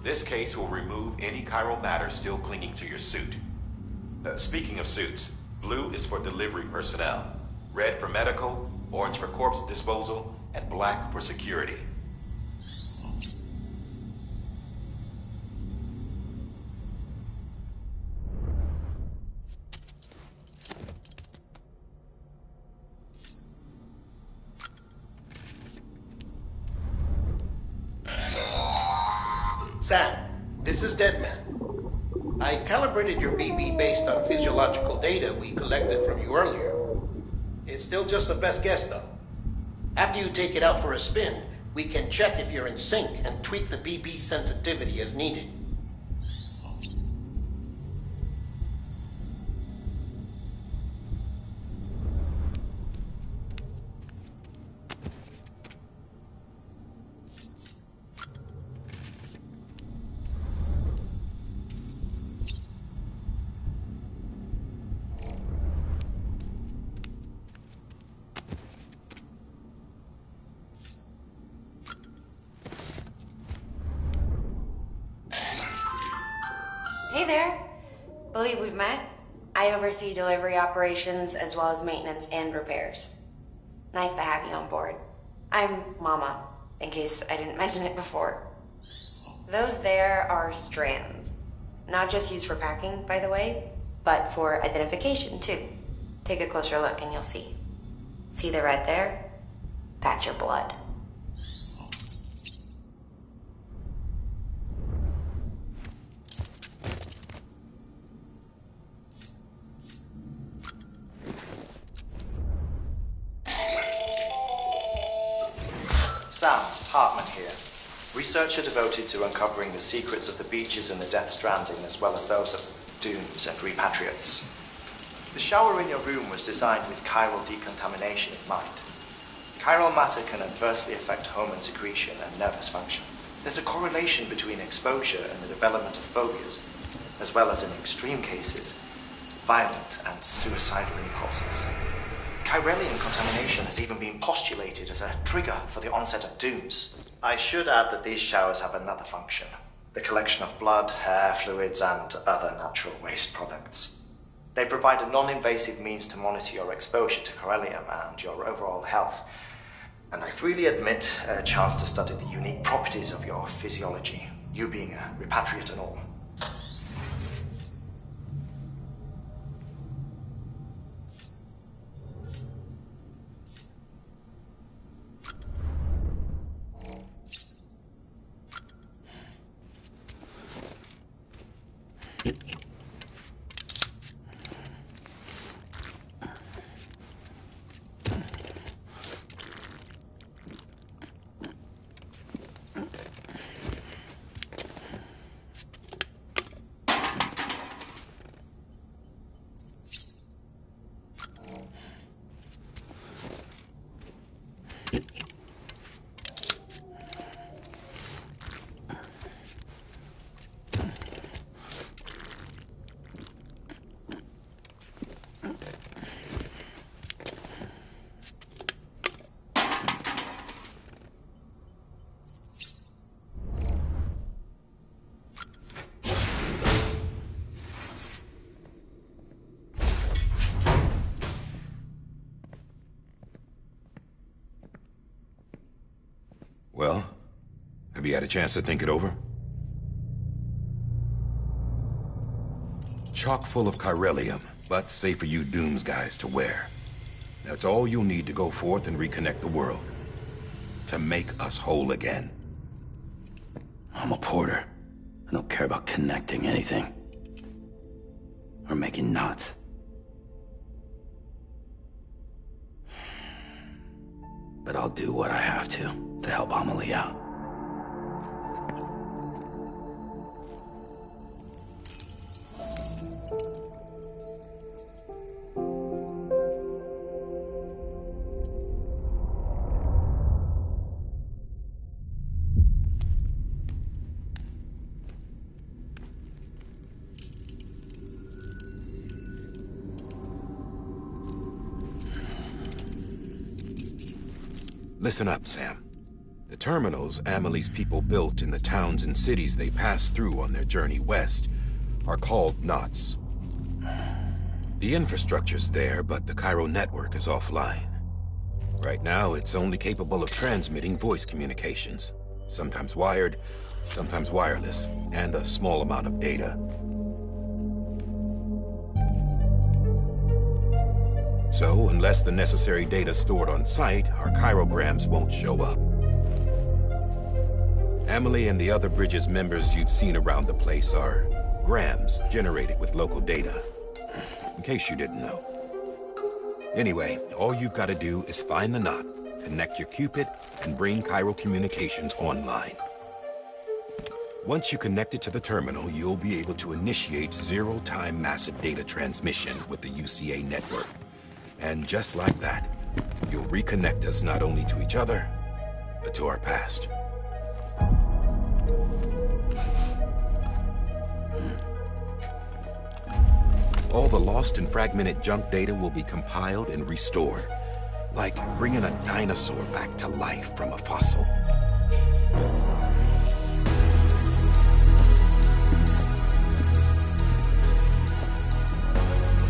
This case will remove any chiral matter still clinging to your suit. Speaking of suits, blue is for delivery personnel, red for medical, orange for corpse disposal, and black for security. Sam, this is Deadman. I calibrated your BB based on physiological data we collected from you earlier. It's still just a best guess, though. After you take it out for a spin, we can check if you're in sync and tweak the BB sensitivity as needed. Hey there. Believe we've met. I oversee delivery operations as well as maintenance and repairs. Nice to have you on board. I'm Mama, in case I didn't mention it before. Those there are strands. Not just used for packing, by the way, but for identification too. Take a closer look and you'll see. See the red there? That's your blood. Sam Hartman here, researcher devoted to uncovering the secrets of the beaches and the Death Stranding, as well as those of dooms and repatriates. The shower in your room was designed with chiral decontamination in mind. Chiral matter can adversely affect hormone secretion and nervous function. There's a correlation between exposure and the development of phobias, as well as, in extreme cases, violent and suicidal impulses. Chiralian contamination has even been postulated as a trigger for the onset of dooms. I should add that these showers have another function: the collection of blood, hair, fluids, and other natural waste products. They provide a non-invasive means to monitor your exposure to chiralium and your overall health, and I freely admit a chance to study the unique properties of your physiology, you being a repatriate and all. Well, have you had a chance to think it over? Chock full of chiralium, but safe for you Dooms guys to wear. That's all you'll need to go forth and reconnect the world. To make us whole again. I'm a porter. I don't care about connecting anything. Or making knots. But I'll do what I have to help Amelie out. Listen up, Sam. The terminals Amelie's people built in the towns and cities they passed through on their journey west are called knots. The infrastructure's there, but the Cairo network is offline. Right now, it's only capable of transmitting voice communications, sometimes wired, sometimes wireless, and a small amount of data. So, unless the necessary data stored on site, our chirograms won't show up. Amelie and the other Bridges members you've seen around the place are grams generated with local data. In case you didn't know. Anyway, all you've got to do is find the knot, connect your Cupid, and bring Cairo Communications online. Once you connect it to the terminal, you'll be able to initiate zero-time massive data transmission with the UCA network. And just like that, you'll reconnect us not only to each other, but to our past. All the lost and fragmented junk data will be compiled and restored, like bringing a dinosaur back to life from a fossil.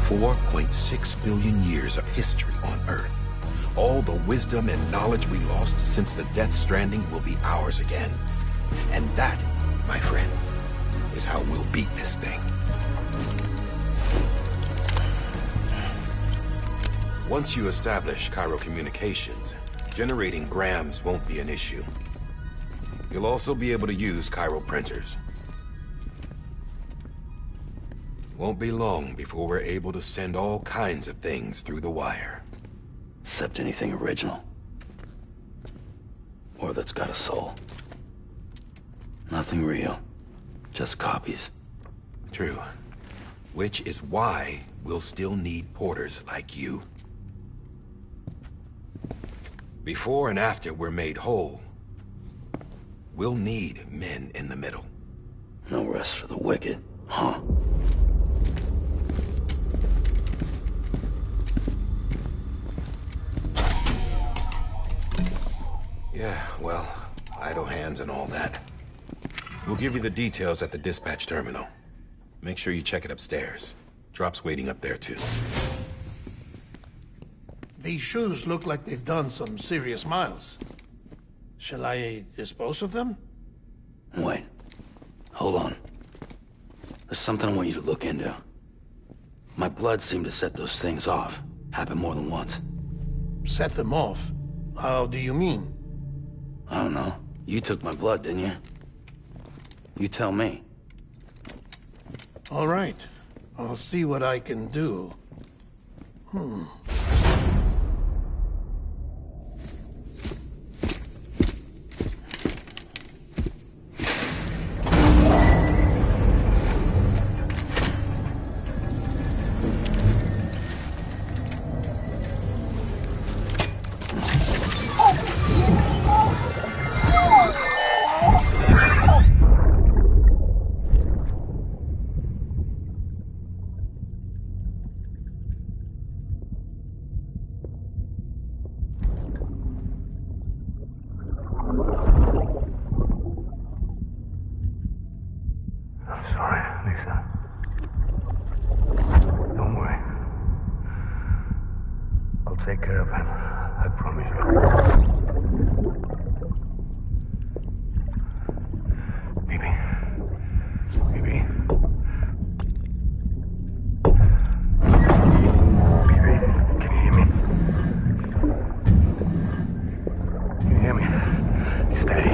$4.6 billion years of history on Earth. All the wisdom and knowledge we lost since the Death Stranding will be ours again. And that, my friend, is how we'll beat this thing. Once you establish Cairo Communications, generating grams won't be an issue. You'll also be able to use Cairo printers. Won't be long before we're able to send all kinds of things through the wire. Except anything original. Or that's got a soul. Nothing real. Just copies. True. Which is why we'll still need porters like you. Before and after we're made whole, we'll need men in the middle. No rest for the wicked, huh? Yeah, well, idle hands and all that. We'll give you the details at the dispatch terminal. Make sure you check it upstairs. Drop's waiting up there, too. These shoes look like they've done some serious miles. Shall I dispose of them? Wait. Hold on. There's something I want you to look into. My blood seemed to set those things off. Happened more than once. Set them off? How do you mean? I don't know. You took my blood, didn't you? You tell me. All right. I'll see what I can do. Take care of him. I promise you. Baby. Baby. Baby, can you hear me? Can you hear me? Steady.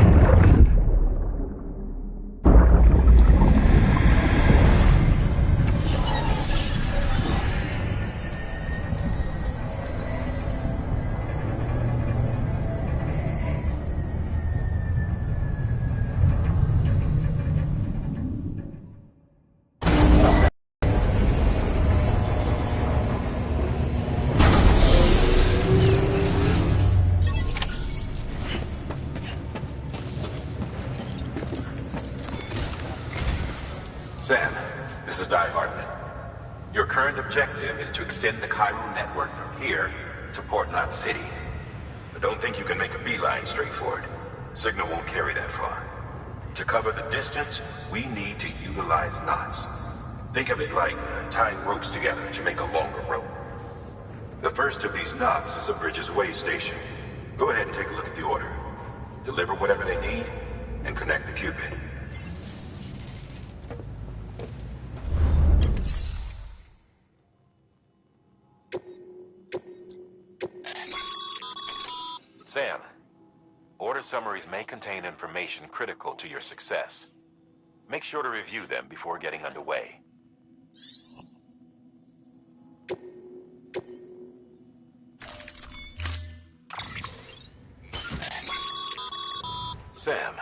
Sam, this is Di Hartman. Your current objective is to extend the Cairo network from here to Port Knot City. But don't think you can make a beeline straight for it. Signal won't carry that far. To cover the distance, we need to utilize knots. Think of it like tying ropes together to make a longer rope. The first of these knots is a Bridges way station. Go ahead and take a look at the order. Deliver whatever they need, and connect the Cupid. Sam, order summaries may contain information critical to your success. Make sure to review them before getting underway. Sam,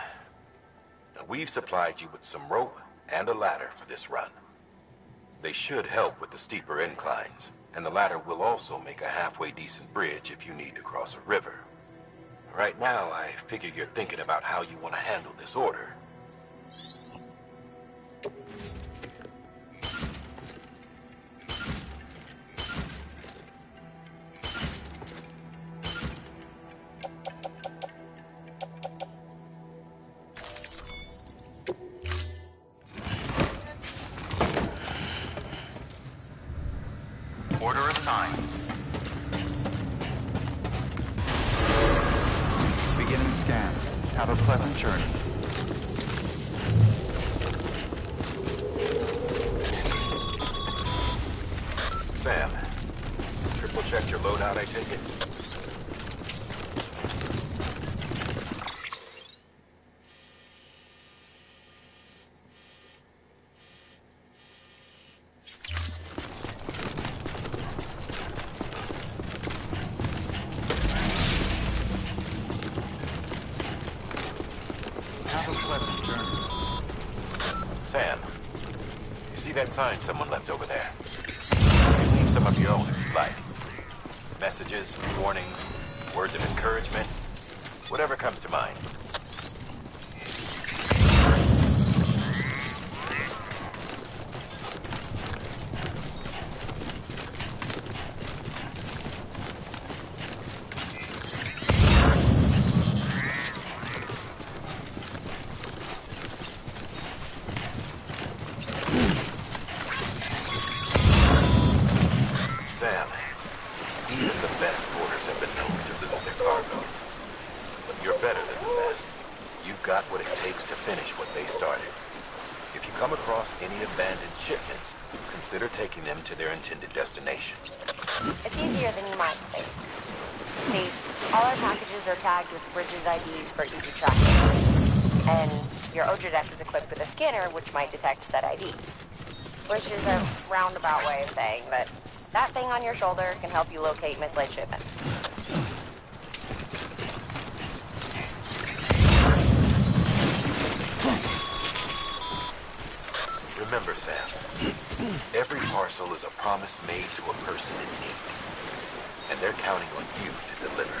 we've supplied you with some rope and a ladder for this run. They should help with the steeper inclines, and the ladder will also make a halfway decent bridge if you need to cross a river. Right now, I figure you're thinking about how you want to handle this order. Order assigned. Beginning scan. Have a pleasant journey. Sam, triple check your loadout, I take it? Have a pleasant journey. Sam, you see that sign someone left over there? Leave some of your own if you like. Messages, warnings, words of encouragement, whatever comes to mind. Sam, even the best porters have been known to lose their cargo. But you're better than the best. You've got what it takes to finish what they started. If you come across any abandoned shipments, consider taking them to their intended destination. It's easier than you might think. See, all our packages are tagged with Bridges IDs for easy tracking. And your OJ deck is equipped with a scanner which might detect said IDs. Which is a roundabout way of saying that that thing on your shoulder can help you locate mislaid shipments. Remember, Sam, every parcel is a promise made to a person in need. And they're counting on you to deliver.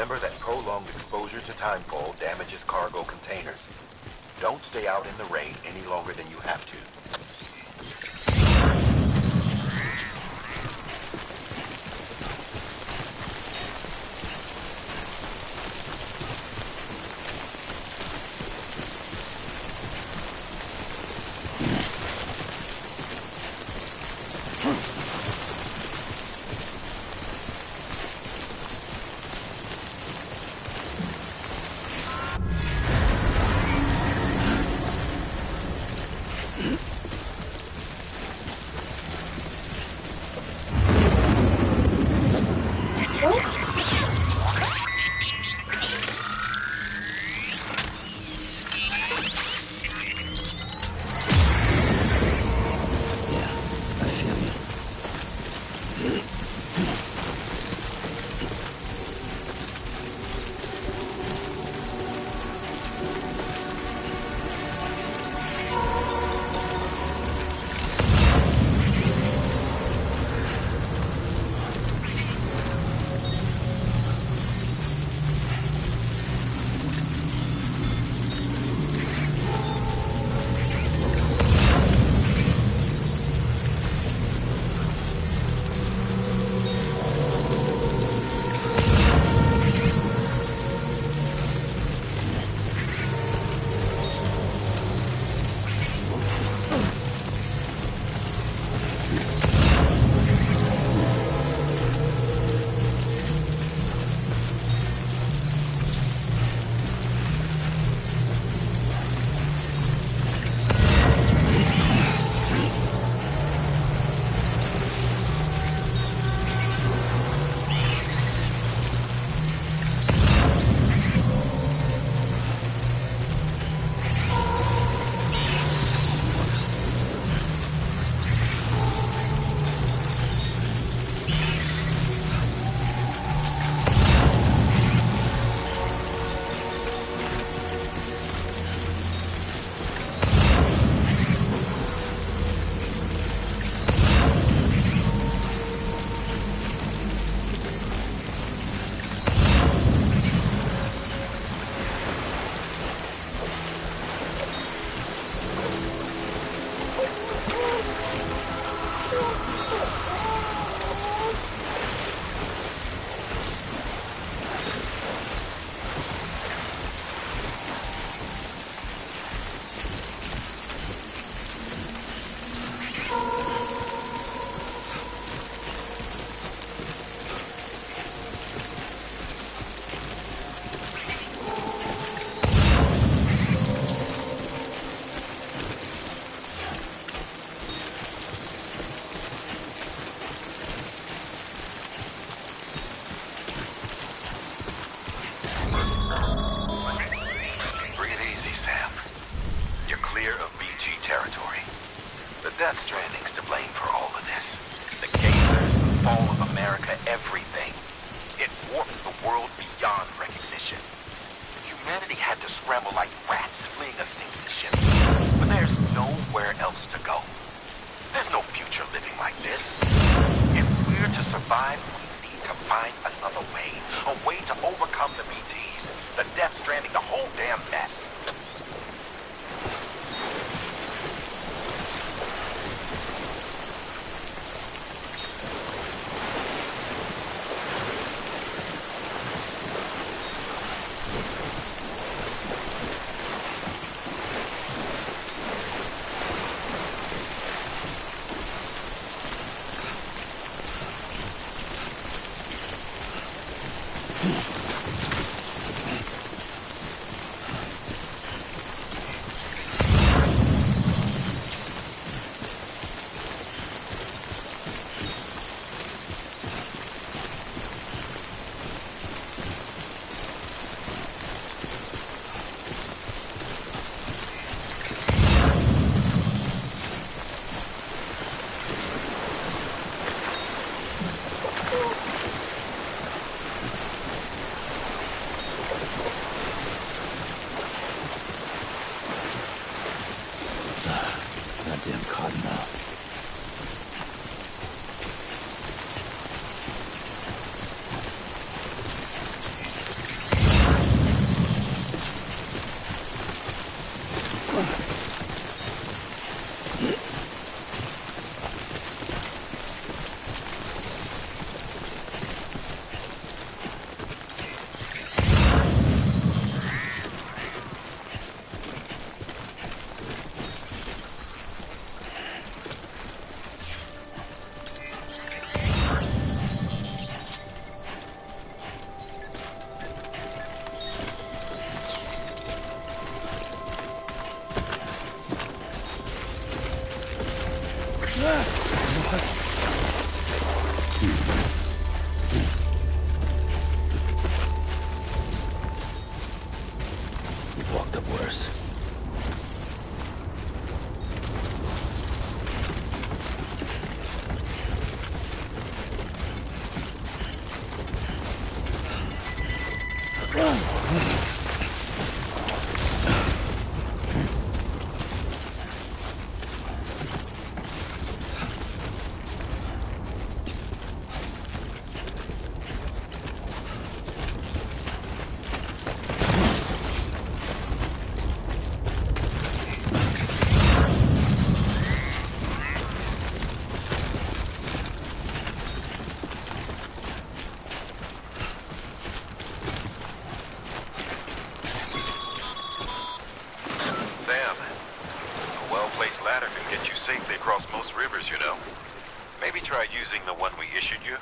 Remember that prolonged exposure to timefall damages cargo containers. Don't stay out in the rain any longer than you have to. Stranding's to blame for all of this. The gazers, the fall of America, everything. It warped the world beyond recognition. Humanity had to scramble like rats fleeing a sinking ship. But there's nowhere else to go. There's no future living like this. If we're to survive, we need to find another way. A way to overcome the BTs, the Death Stranding, the whole damn mess. We've walked up worse. Sam, a well-placed ladder can get you safely across most rivers, you know. Maybe try using the one we issued you.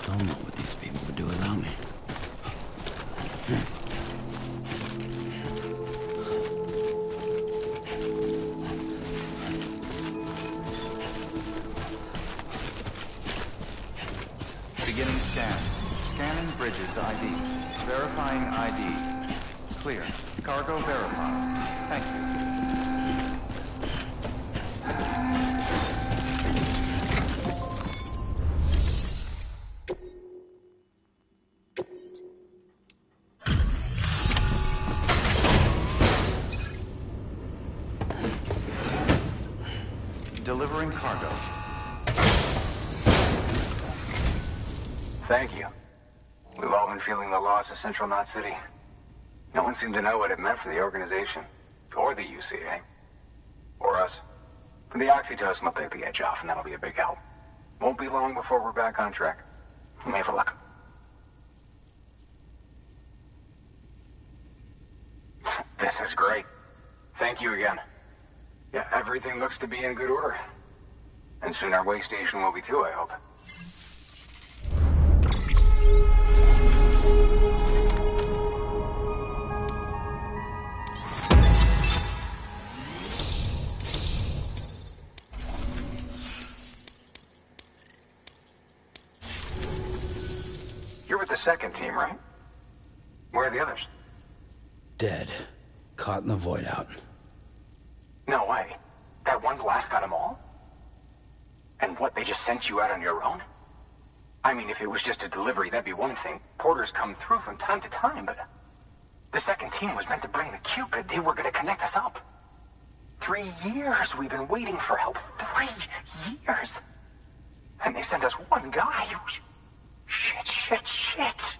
I don't know what these people would do without me. Beginning scan. Scanning bridges ID. Verifying ID. Clear. Cargo verified. Thank you. Delivering cargo. Thank you. We've all been feeling the loss of Central Knot City. No one seemed to know what it meant for the organization, or the UCA, or us. The oxytocin will take the edge off, and that'll be a big help. Won't be long before we're back on track. We may have a luck. This is great. Thank you again. Yeah, everything looks to be in good order. And soon our way station will be too, I hope. You're with the second team, right? Where are the others? Dead. Caught in the void out. No way. That one blast got them all? And what, they just sent you out on your own? I mean, if it was just a delivery, that'd be one thing. Porters come through from time to time, but... The second team was meant to bring the Cupid. They were gonna connect us up. 3 years we've been waiting for help. 3 years! And they sent us one guy. Shit.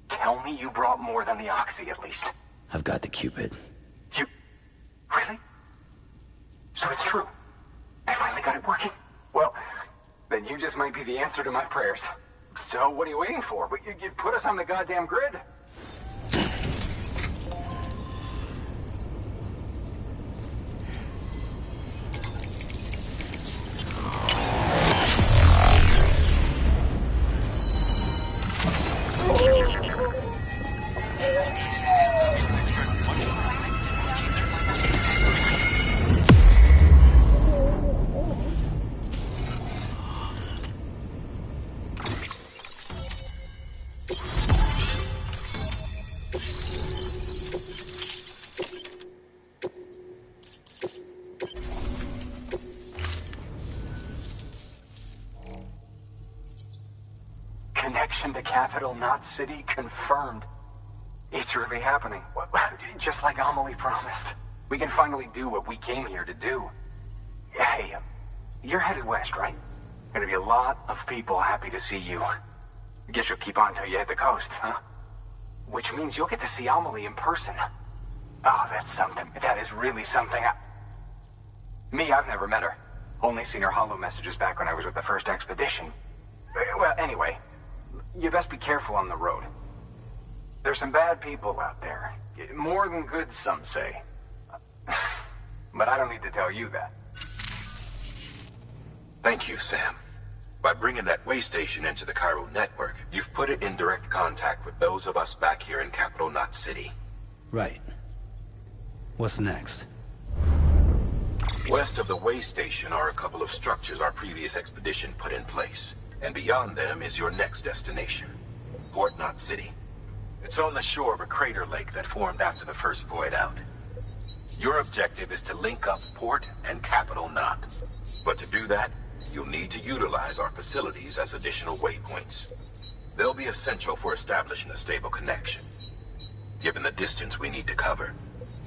Tell me you brought more than the Oxy, at least. I've got the Cupid. You... Really? So it's true. They finally got it working. Well, then you just might be the answer to my prayers. So what are you waiting for? But you put us on the goddamn grid. Capital, not city, confirmed. It's really happening. Just like Amelie promised. We can finally do what we came here to do. Hey, you're headed west, right? Gonna be a lot of people happy to see you. Guess you'll keep on till you hit the coast, huh? Which means you'll get to see Amelie in person. Oh, that's something. That is really something. Me, I've never met her. Only seen her holo messages back when I was with the first expedition. Well, anyway, you best be careful on the road. There's some bad people out there. More than good, some say. But I don't need to tell you that. Thank you, Sam. By bringing that way station into the Cairo network, you've put it in direct contact with those of us back here in Capital Knot City. Right. What's next? West of the way station are a couple of structures our previous expedition put in place. And beyond them is your next destination, Port Knot City. It's on the shore of a crater lake that formed after the first void out. Your objective is to link up Port and Capital Knot. But to do that, you'll need to utilize our facilities as additional waypoints. They'll be essential for establishing a stable connection. Given the distance we need to cover,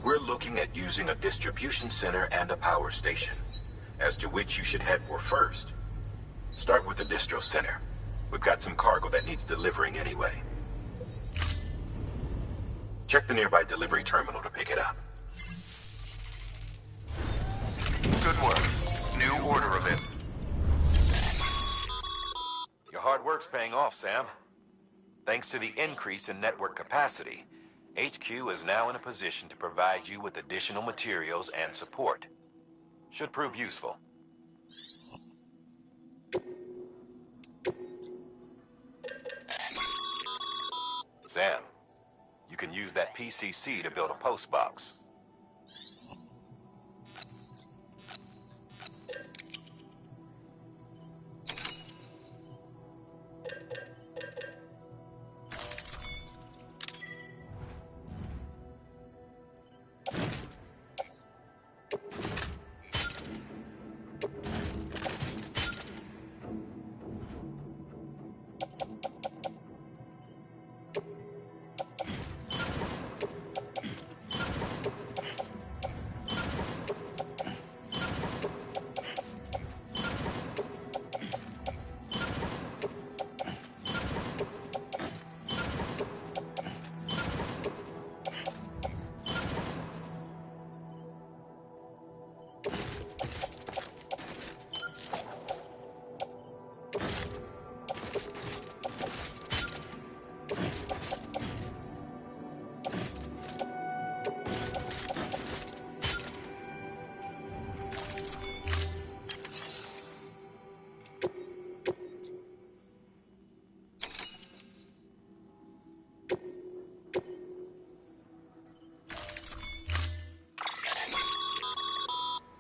we're looking at using a distribution center and a power station, as to which you should head for first. Start with the distro center. We've got some cargo that needs delivering anyway. Check the nearby delivery terminal to pick it up. Good work. New order of it. Your hard work's paying off, Sam. Thanks to the increase in network capacity, HQ is now in a position to provide you with additional materials and support. Should prove useful. Sam, you can use that PCC to build a post box.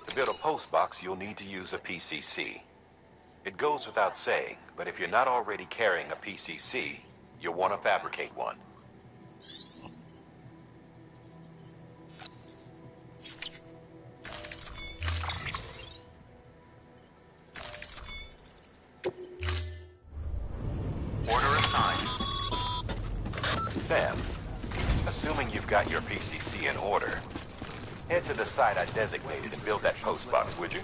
To build a post box, you'll need to use a PCC. It goes without saying, but if you're not already carrying a PCC, you'll want to fabricate one. Order assigned. Sam, assuming you've got your PCC in order, head to the site I designated and build that post box, would you?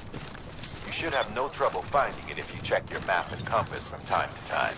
You should have no trouble finding it if you check your map and compass from time to time.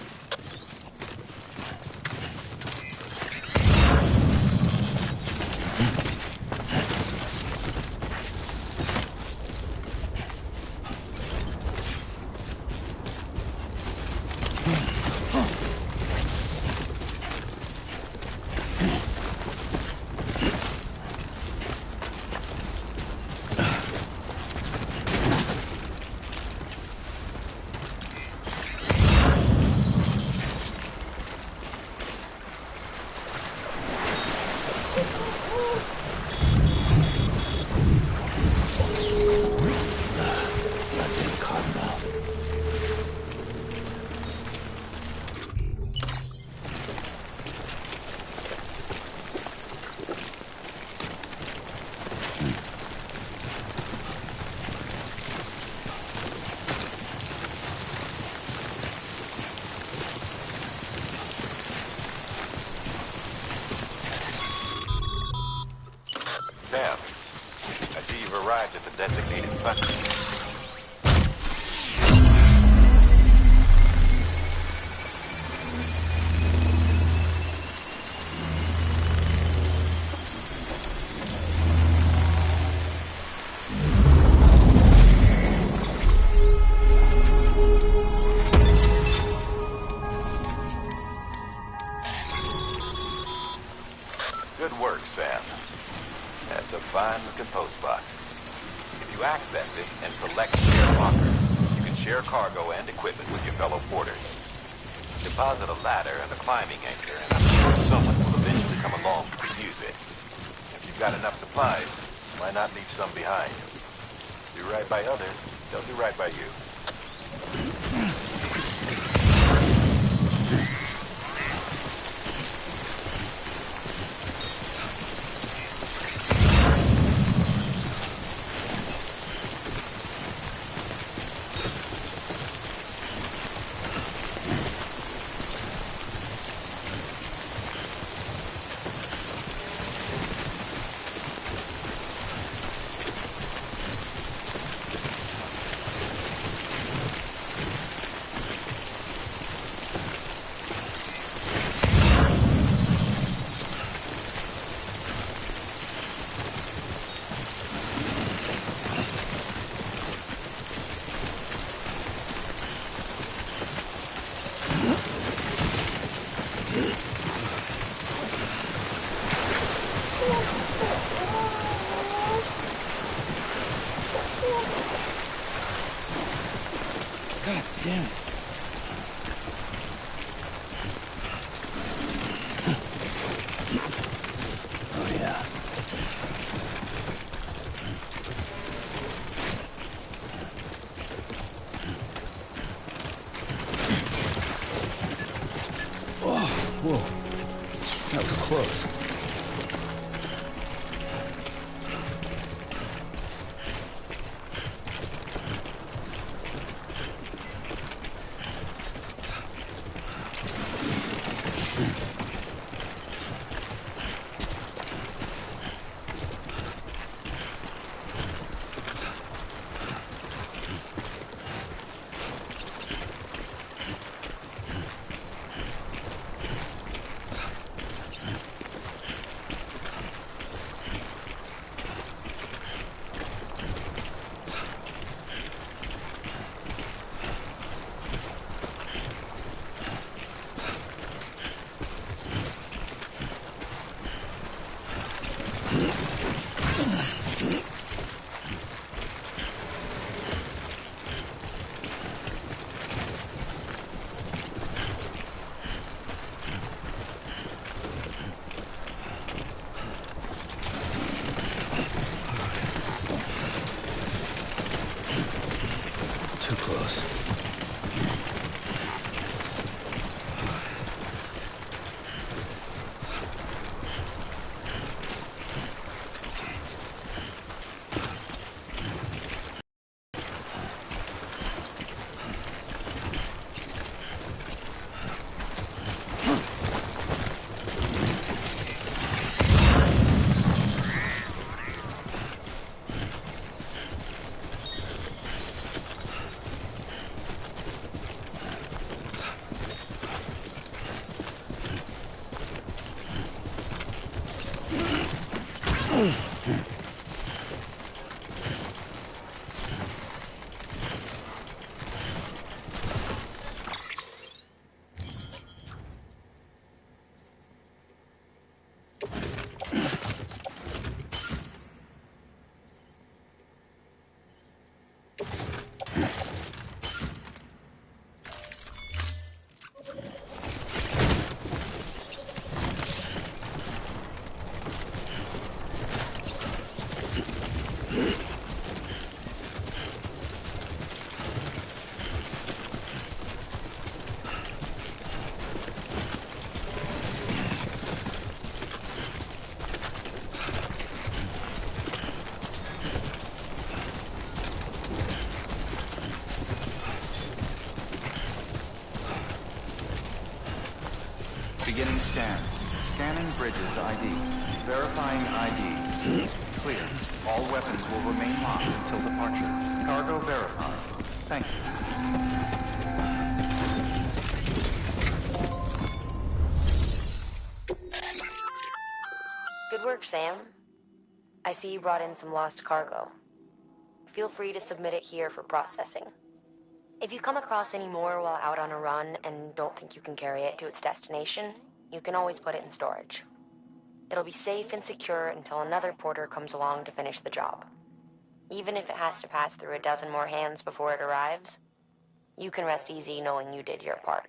Sam. I see you've arrived at the designated site. Good work, Sam. That's a fine-looking post box. If you access it and select Share Locker, you can share cargo and equipment with your fellow porters. Deposit a ladder and a climbing anchor, and I'm sure someone will eventually come along to use it. If you've got enough supplies, why not leave some behind? Do right by others, they'll do right by you. God damn it. Oh, yeah. Oh, whoa. That was close. Too close. Beginning scan. Scanning bridges ID. Verifying ID. clear. All weapons will remain locked until departure. Cargo verified. Thank you. Good work, Sam. I see you brought in some lost cargo. Feel free to submit it here for processing. If you come across any more while out on a run and don't think you can carry it to its destination, you can always put it in storage. It'll be safe and secure until another porter comes along to finish the job. Even if it has to pass through a dozen more hands before it arrives, you can rest easy knowing you did your part.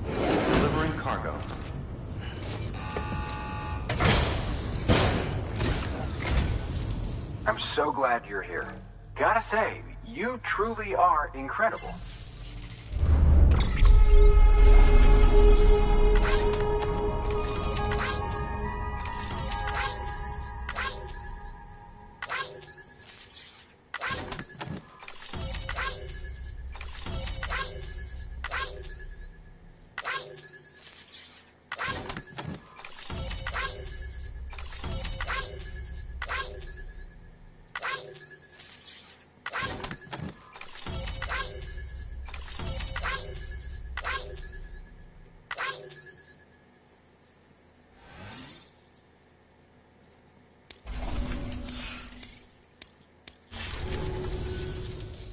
Delivering cargo. I'm so glad you're here. Gotta say, you truly are incredible.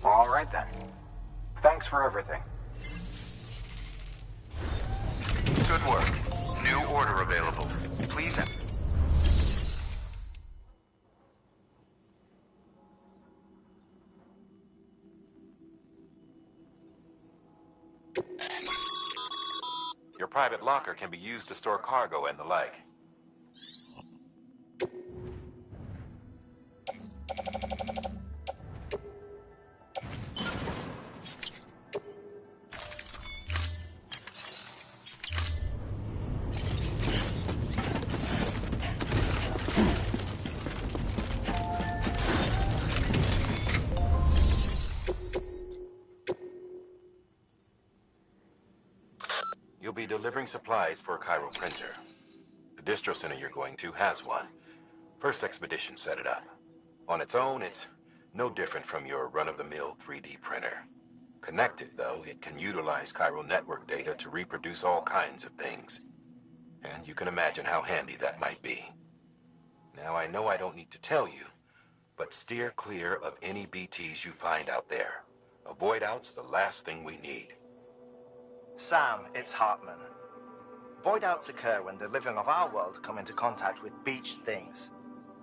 All right then. Thanks for everything. Good work. New order available. Please enter. Your private locker can be used to store cargo and the like. You'll be delivering supplies for a Cairo printer. The distro center you're going to has one. First expedition set it up. On its own, it's no different from your run-of-the-mill 3D printer. Connected, though, it can utilize Cairo network data to reproduce all kinds of things. And you can imagine how handy that might be. Now, I know I don't need to tell you, but steer clear of any BTs you find out there. Avoid out's the last thing we need. Sam, it's Hartman. Void outs occur when the living of our world come into contact with beached things.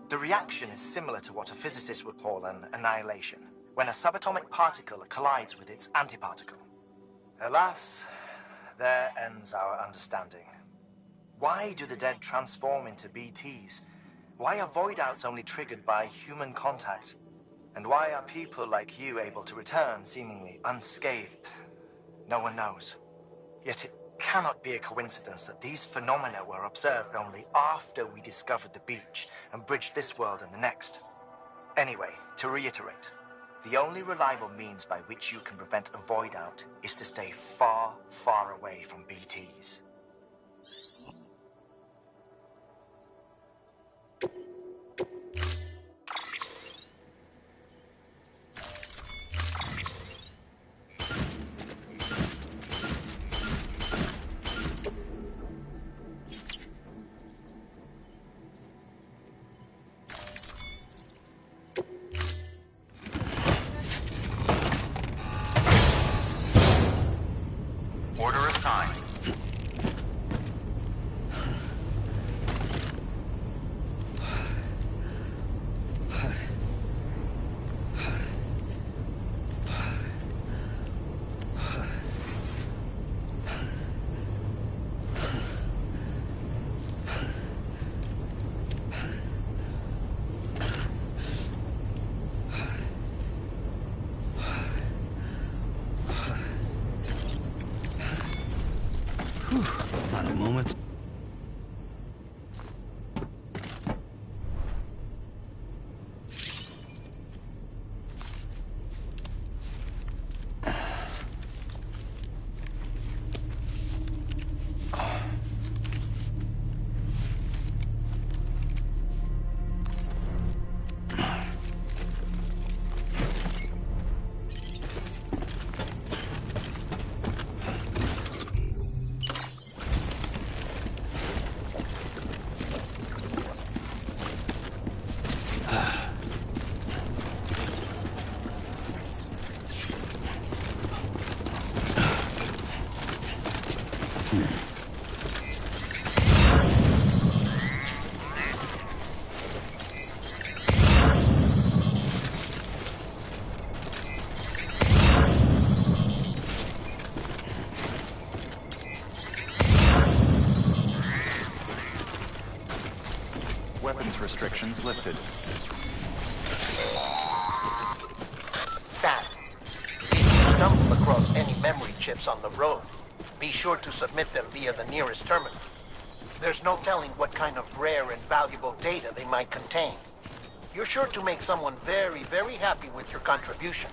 The reaction is similar to what a physicist would call an annihilation, when a subatomic particle collides with its antiparticle. Alas, there ends our understanding. Why do the dead transform into BTs? Why are void outs only triggered by human contact? And why are people like you able to return seemingly unscathed? No one knows. Yet it cannot be a coincidence that these phenomena were observed only after we discovered the beach and bridged this world and the next. Anyway, to reiterate, the only reliable means by which you can prevent a void out is to stay far, far away from BTs. Order assigned. restrictions lifted. Sam, if you stumble across any memory chips on the road, be sure to submit them via the nearest terminal. There's no telling what kind of rare and valuable data they might contain. You're sure to make someone very, very happy with your contribution.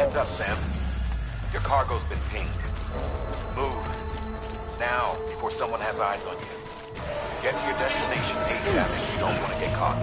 Heads up, Sam. Your cargo's been pinged. Move. Now, before someone has eyes on you. Get to your destination ASAP if you don't want to get caught.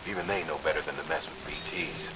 Even they know better than to mess with BTs.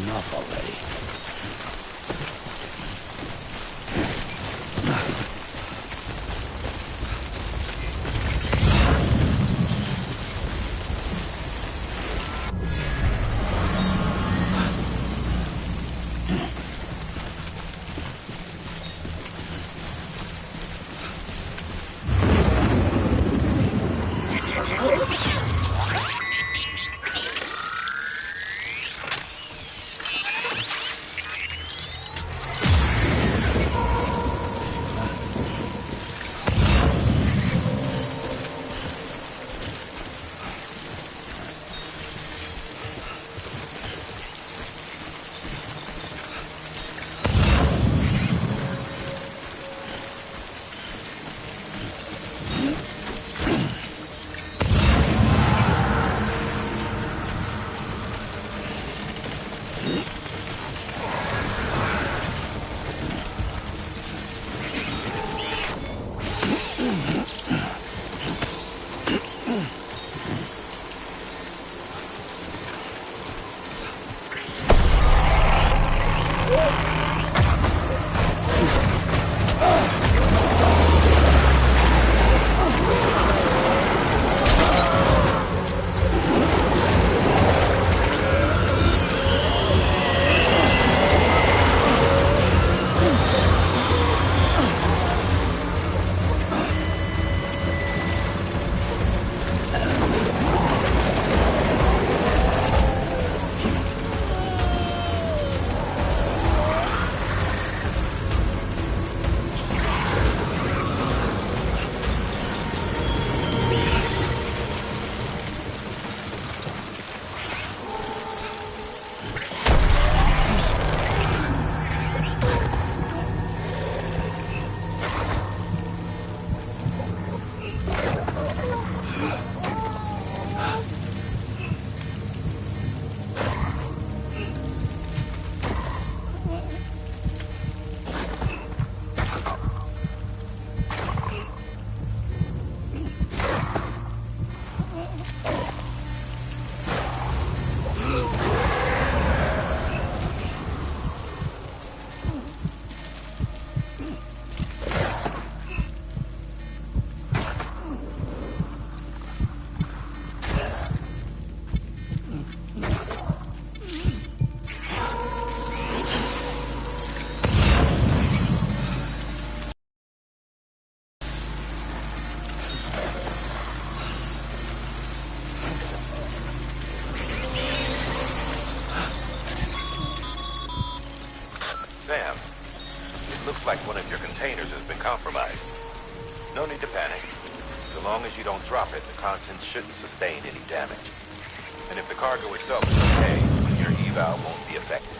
Enough already. one of your containers has been compromised. No need to panic. So long as you don't drop it, the contents shouldn't sustain any damage. And if the cargo itself is okay, your eval won't be affected.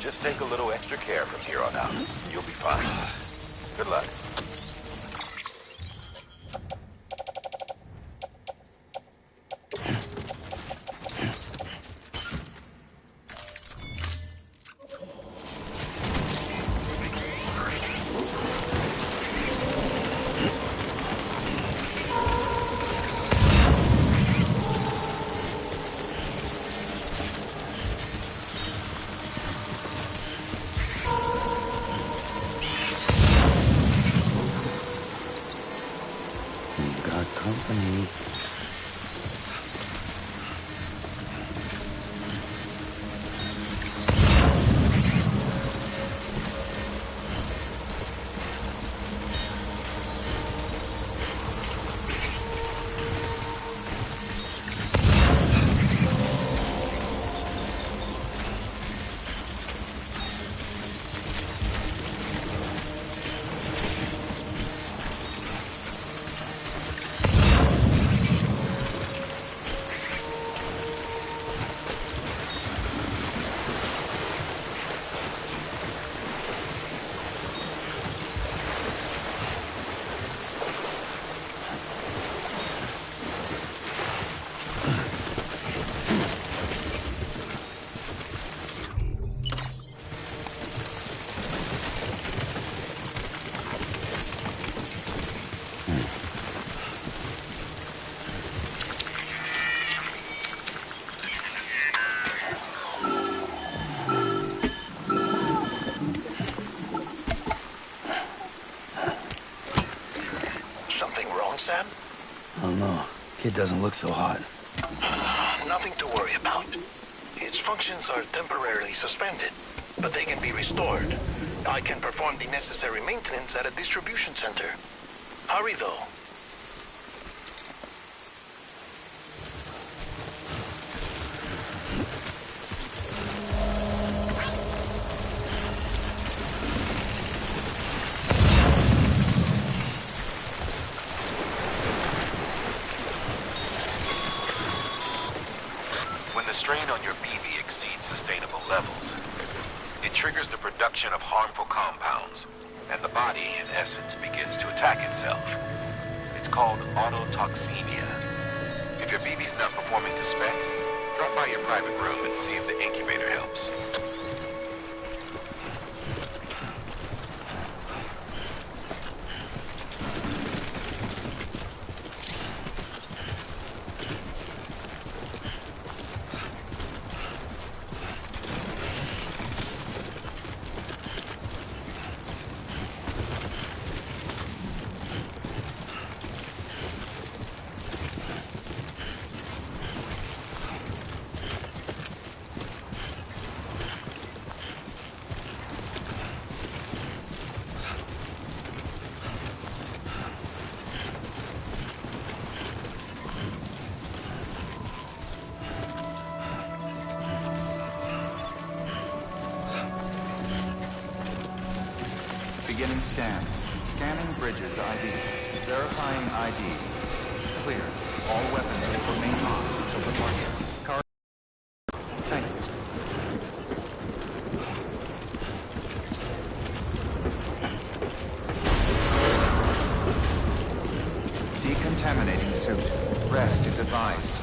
Just take a little extra care from here on out. You'll be fine. Good luck. Company. Sam? I don't know. Kid doesn't look so hot. Nothing to worry about. Its functions are temporarily suspended, but they can be restored. I can perform the necessary maintenance at a distribution center. Hurry, though. The strain on your BV exceeds sustainable levels. It triggers the production of harmful compounds, and the body, in essence, begins to attack itself. It's called autotoxemia. If your BV's not performing to spec, drop by your private room and see if the incubator helps. Beginning scan. Scanning bridges ID. Verifying ID. Clear. All weapons will remain on until departure. Thank you. Decontaminating suit. Rest is advised.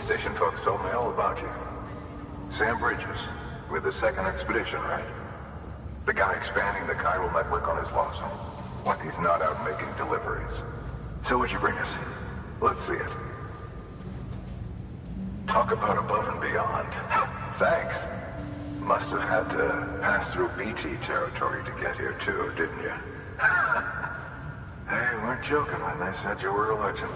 Station folks told me all about you. Sam Bridges, with the second expedition, right? The guy expanding the chiral network on his lonesome. When he's not out making deliveries. So what'd you bring us? Let's see it. Talk about above and beyond. Thanks. Must have had to pass through BT territory to get here too, didn't you? They weren't joking when they said you were a legend.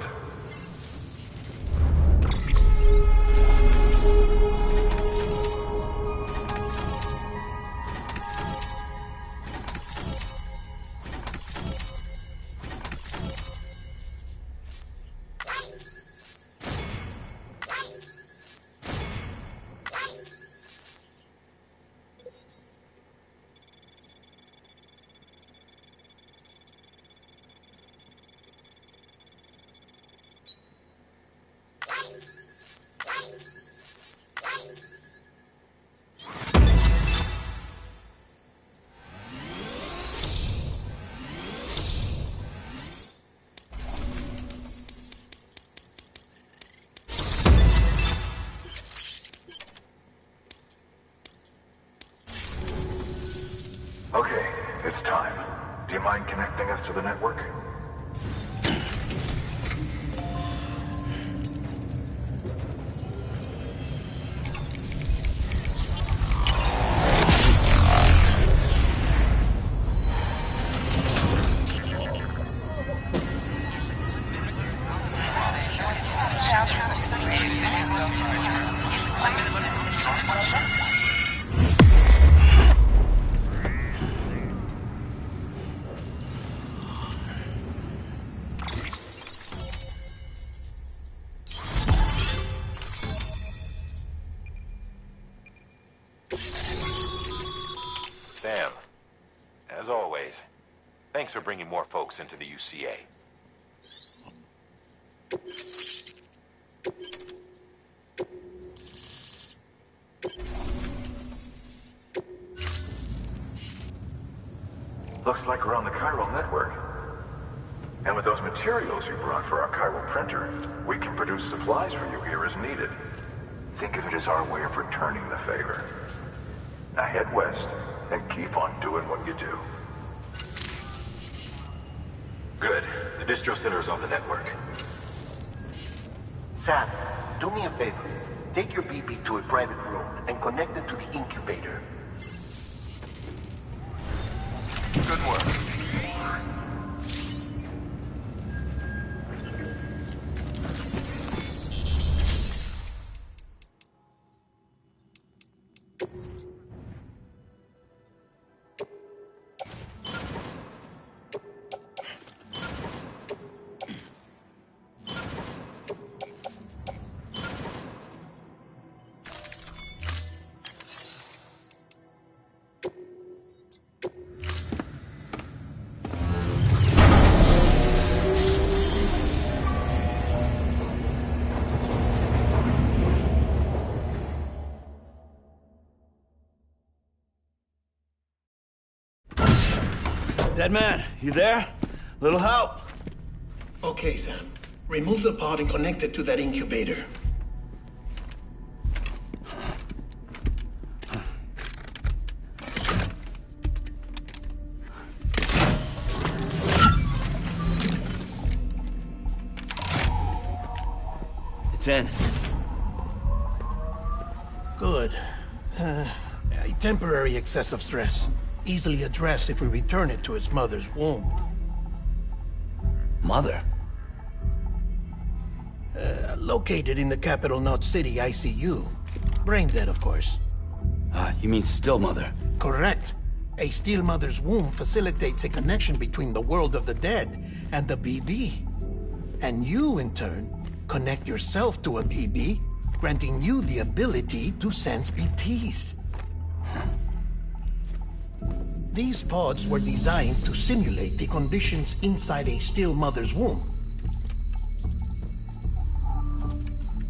Okay, it's time. Do you mind connecting us to the network? Sam, as always, thanks for bringing more folks into the UCA. Looks like we're on the chiral network. And with those materials you brought for our chiral printer, we can produce supplies for you here as needed. Think of it as our way of returning the favor. Now head west and keep on doing what you do. Good. The distro center is on the network. Sam, do me a favor. Take your BB to a private room and connect it to the incubator. Good work. Dead man, you there? Little help? Okay, Sam. Remove the pod and connect it to that incubator. It's in. Good. A temporary excessive stress. Easily addressed if we return it to its mother's womb. Mother? Located in the capital Knot City ICU. Brain dead, of course. You mean still mother? Correct. A still mother's womb facilitates a connection between the world of the dead and the BB. And you, in turn, connect yourself to a BB, granting you the ability to sense BTs. These pods were designed to simulate the conditions inside a still mother's womb.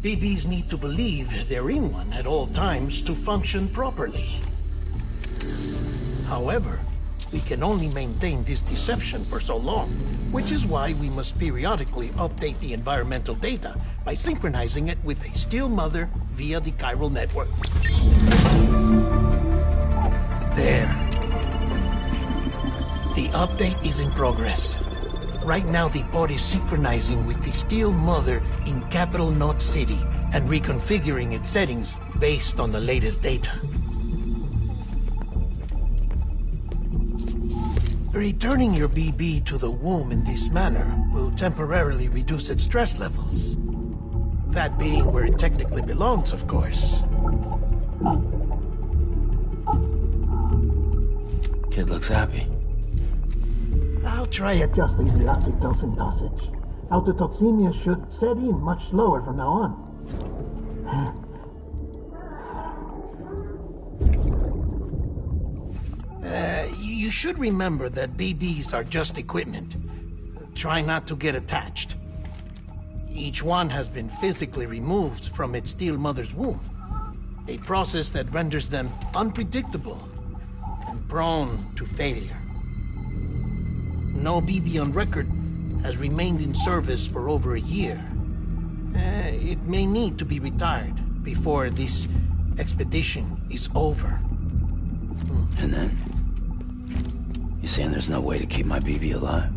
BBs need to believe they're in one at all times to function properly. However, we can only maintain this deception for so long, which is why we must periodically update the environmental data by synchronizing it with a still mother via the chiral network. There. The update is in progress. Right now, the pod is synchronizing with the still mother in capital Knot City and reconfiguring its settings based on the latest data. Returning your BB to the womb in this manner will temporarily reduce its stress levels. That being where it technically belongs, of course. Kid looks happy. I'll try adjusting the oxytocin dosage. Autotoxemia should set in much slower from now on. You should remember that BBs are just equipment. Try not to get attached. Each one has been physically removed from its steel mother's womb. A process that renders them unpredictable and prone to failure. No BB on record has remained in service for over a year. It may need to be retired before this expedition is over. And then? You saying there's no way to keep my BB alive?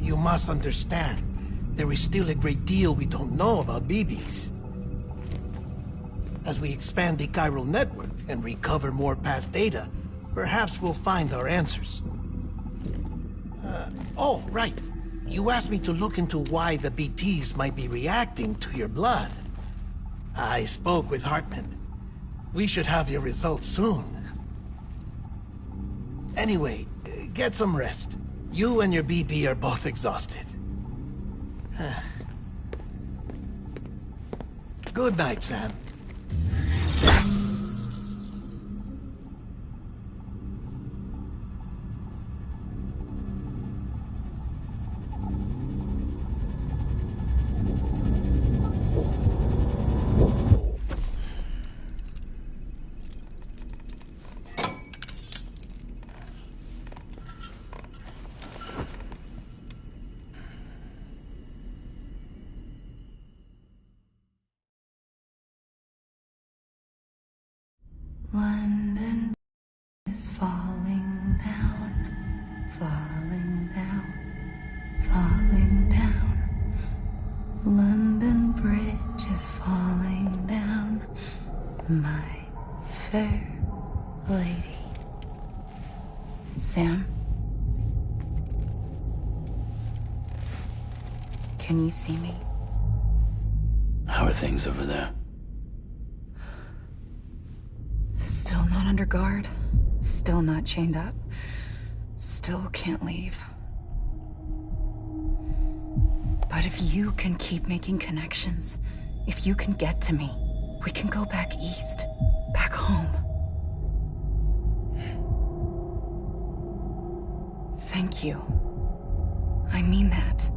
You must understand, there is still a great deal we don't know about BBs. As we expand the chiral network and recover more past data, perhaps we'll find our answers. Oh, right. You asked me to look into why the BTs might be reacting to your blood. I spoke with Hartman. We should have your results soon. Anyway, get some rest. You and your BB are both exhausted. Good night, Sam. London is falling down, falling down, falling down. London Bridge is falling down, my fair lady. Sam? Can you see me? How are things over there? Still not under guard, still not chained up, still can't leave. But if you can keep making connections, if you can get to me, we can go back east, back home. Thank you. I mean that.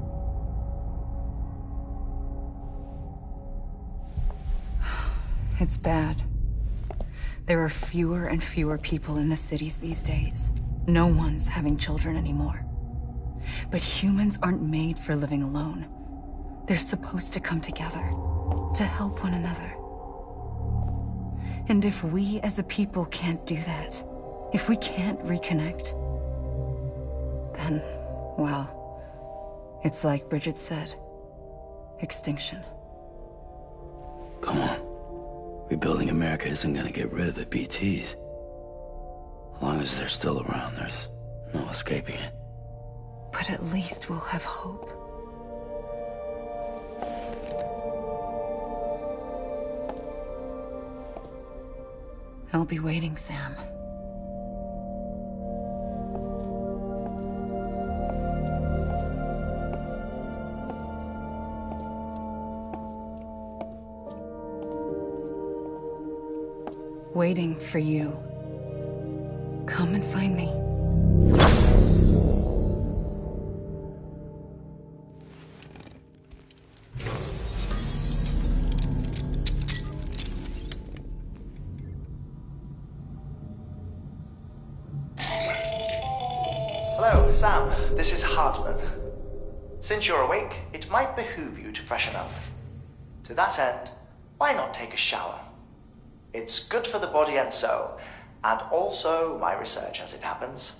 It's bad. There are fewer and fewer people in the cities these days. No one's having children anymore. But humans aren't made for living alone. They're supposed to come together, to help one another. And if we as a people can't do that, if we can't reconnect, then, well, it's like Bridget said, extinction. Come on. Rebuilding America isn't gonna get rid of the BTs. As long as they're still around, there's no escaping it. But at least we'll have hope. I'll be waiting, Sam. Waiting for you. Come and find me. Hello, Sam. This is Hartman. Since you're awake, it might behoove you to freshen up. To that end, why not take a shower? It's good for the body and soul, and also my research as it happens.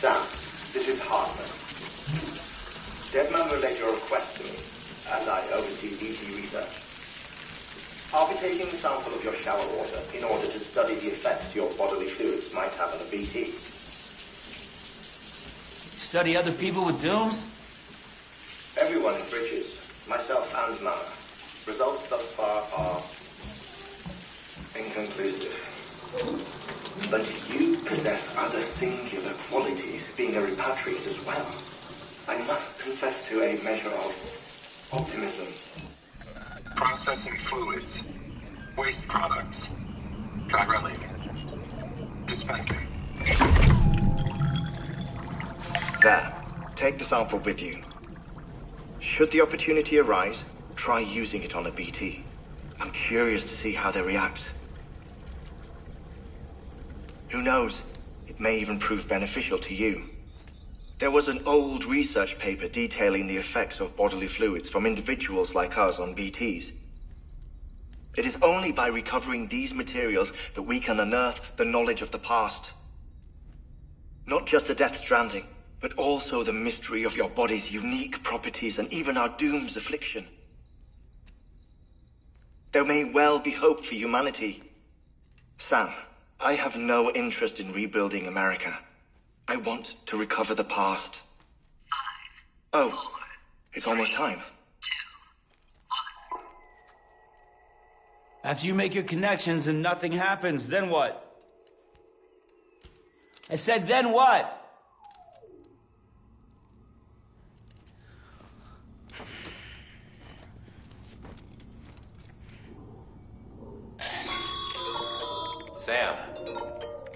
Sam, this is Hartman. Deadman relayed your request to me, as I oversee BT research. I'll be taking a sample of your shower water in order to study the effects your bodily fluids might have on a BT. Study other people with dooms? Everyone in Bridges, myself and Mara. Results thus far are inconclusive. But you possess other singular qualities, being a repatriate as well. I must confess to a measure of optimism. Processing fluids. Waste products. Try relaying. Dispensing. There. Take the sample with you. Should the opportunity arise, try using it on a BT. I'm curious to see how they react. Who knows? It may even prove beneficial to you. There was an old research paper detailing the effects of bodily fluids from individuals like us on BTs. It is only by recovering these materials that we can unearth the knowledge of the past. Not just the Death Stranding, but also the mystery of your body's unique properties and even our doom's affliction. There may well be hope for humanity. Sam, I have no interest in rebuilding America. I want to recover the past. 5, 4, it's almost time. 2, 1. After you make your connections and nothing happens, then what? I said, then what? Sam,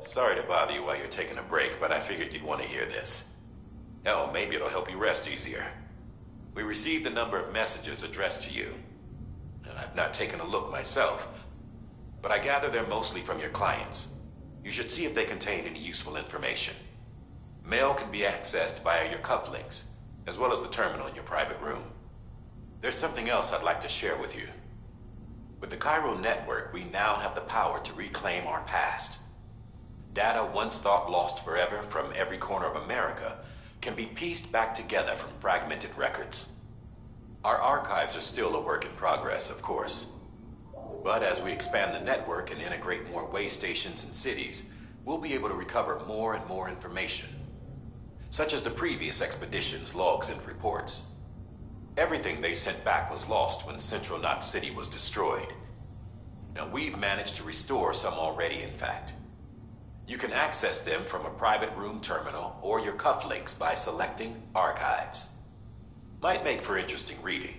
sorry to bother you while you're taking a break, but I figured you'd want to hear this. Hell, maybe it'll help you rest easier. We received a number of messages addressed to you. I've not taken a look myself, but I gather they're mostly from your clients. You should see if they contain any useful information. Mail can be accessed via your cufflinks, as well as the terminal in your private room. There's something else I'd like to share with you. With the Chiral Network, we now have the power to reclaim our past. Data once thought lost forever from every corner of America can be pieced back together from fragmented records. Our archives are still a work in progress, of course. But as we expand the network and integrate more way stations and cities, we'll be able to recover more and more information, such as the previous expedition's logs and reports. Everything they sent back was lost when Central Knot City was destroyed. Now, we've managed to restore some already, in fact. You can access them from a private room terminal or your cufflinks by selecting Archives. Might make for interesting reading.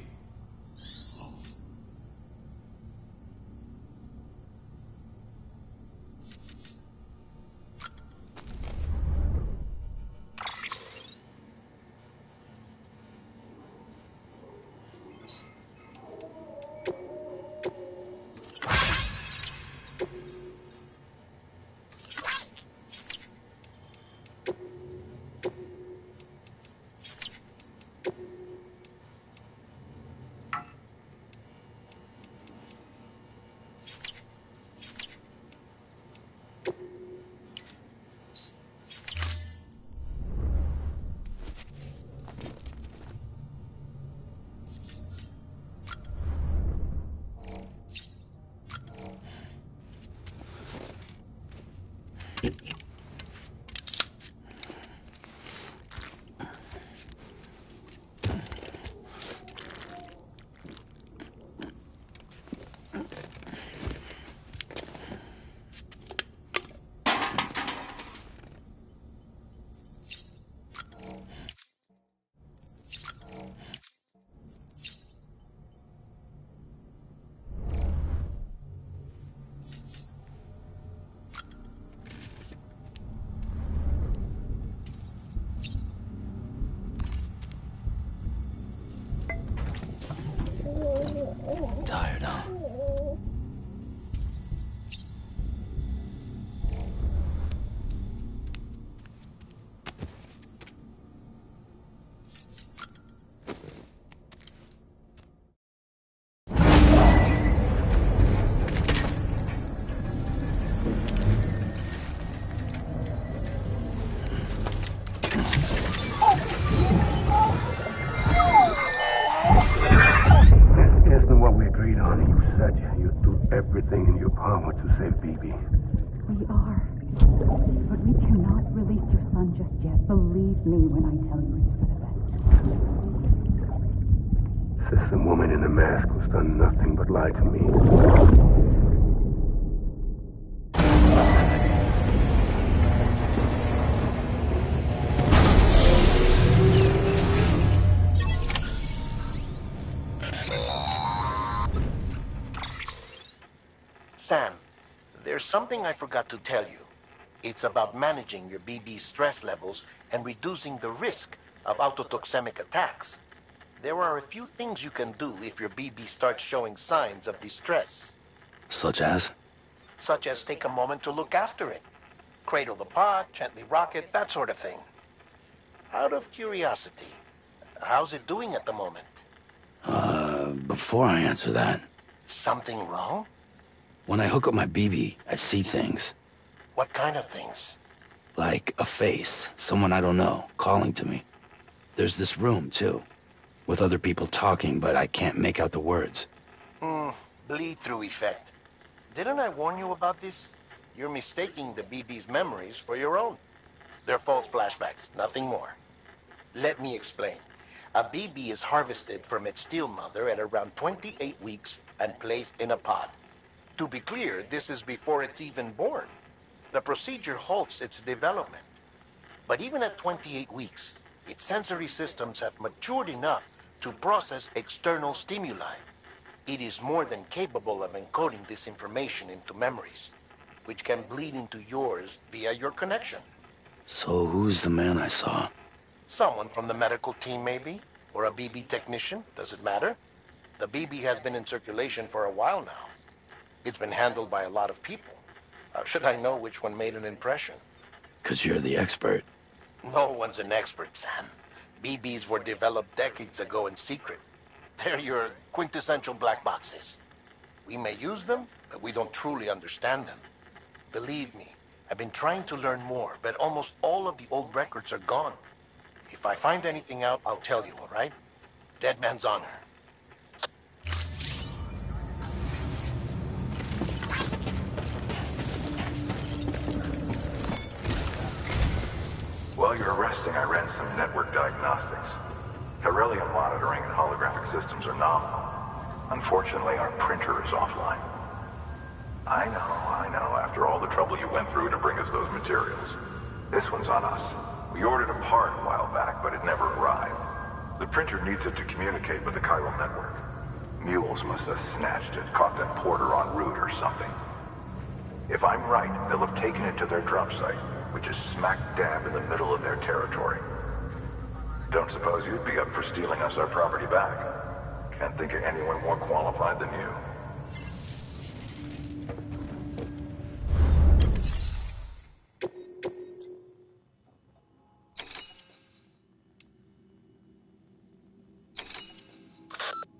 Tired, huh? Believe me when I tell you it's for the best. System woman in the mask who's done nothing but lie to me. Sam, there's something I forgot to tell you. It's about managing your BB stress levels and reducing the risk of autotoxemic attacks. There are a few things you can do if your BB starts showing signs of distress. Such as? Such as take a moment to look after it. Cradle the pod, gently rock it, that sort of thing. Out of curiosity, how's it doing at the moment? Before I answer that... Something wrong? When I hook up my BB, I see things. What kind of things? Like a face, someone I don't know, calling to me. There's this room, too, with other people talking, but I can't make out the words. Bleed-through effect. Didn't I warn you about this? You're mistaking the BB's memories for your own. They're false flashbacks, nothing more. Let me explain. A BB is harvested from its steel mother at around 28 weeks and placed in a pod. To be clear, this is before it's even born. The procedure halts its development. But even at 28 weeks, its sensory systems have matured enough to process external stimuli. It is more than capable of encoding this information into memories, which can bleed into yours via your connection. So who's the man I saw? Someone from the medical team, maybe? Or a BB technician? Does it matter? The BB has been in circulation for a while now. It's been handled by a lot of people. How should I know which one made an impression? 'Cause you're the expert. No one's an expert, Sam. BBs were developed decades ago in secret. They're your quintessential black boxes. We may use them, but we don't truly understand them. Believe me, I've been trying to learn more, but almost all of the old records are gone. If I find anything out, I'll tell you, all right? Dead man's honor. While you're resting, I ran some network diagnostics. Beryllium monitoring and holographic systems are nominal. Unfortunately, our printer is offline. I know, after all the trouble you went through to bring us those materials. This one's on us. We ordered a part a while back, but it never arrived. The printer needs it to communicate with the chiral network. Mules must have snatched it, caught that porter en route or something. If I'm right, they'll have taken it to their drop site, which is smack dab in the middle of their territory. Don't suppose you'd be up for stealing us our property back? Can't think of anyone more qualified than you.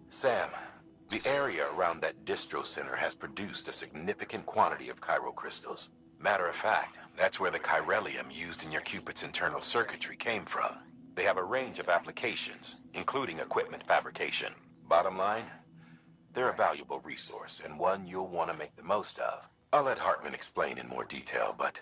Sam, the area around that distro center has produced a significant quantity of chiral crystals. Matter of fact, that's where the chiralium used in your Cupid's internal circuitry came from. They have a range of applications, including equipment fabrication. Bottom line, they're a valuable resource and one you'll want to make the most of. I'll let Hartman explain in more detail, but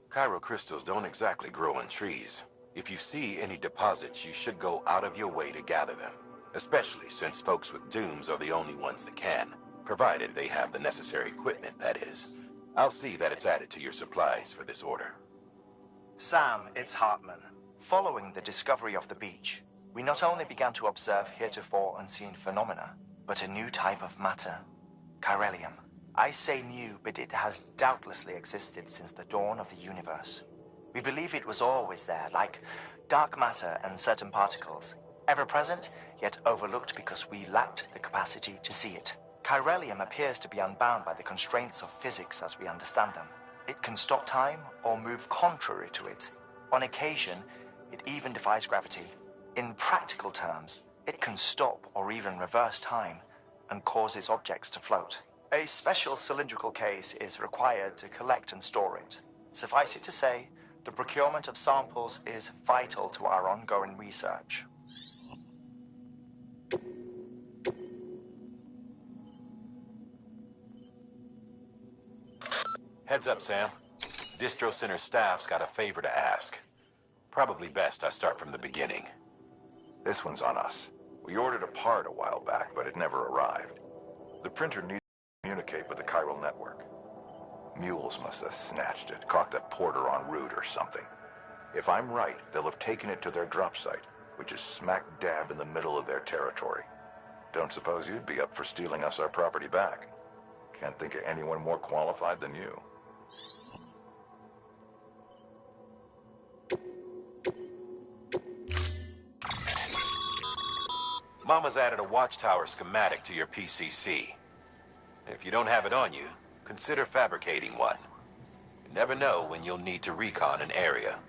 chiral crystals don't exactly grow on trees. If you see any deposits, you should go out of your way to gather them, especially since folks with dooms are the only ones that can, provided they have the necessary equipment, that is. I'll see that it's added to your supplies for this order. Sam, it's Hartman. Following the discovery of the beach, we not only began to observe heretofore unseen phenomena, but a new type of matter, chiralium. I say new, but it has doubtlessly existed since the dawn of the universe. We believe it was always there, like dark matter and certain particles, ever present, yet overlooked because we lacked the capacity to see it. Chiralium appears to be unbound by the constraints of physics as we understand them. It can stop time or move contrary to it. On occasion, it even defies gravity. In practical terms, it can stop or even reverse time and causes objects to float. A special cylindrical case is required to collect and store it. Suffice it to say, the procurement of samples is vital to our ongoing research. Heads up, Sam. Distro Center staff's got a favor to ask. Probably best I start from the beginning. This one's on us. We ordered a part a while back, but it never arrived. The printer needs to communicate with the chiral network. Mules must have snatched it, caught the porter en route or something. If I'm right, they'll have taken it to their drop site, which is smack dab in the middle of their territory. Don't suppose you'd be up for stealing us our property back. Can't think of anyone more qualified than you. Mama's added a watchtower schematic to your PCC. If you don't have it on you, consider fabricating one. You never know when you'll need to recon an area.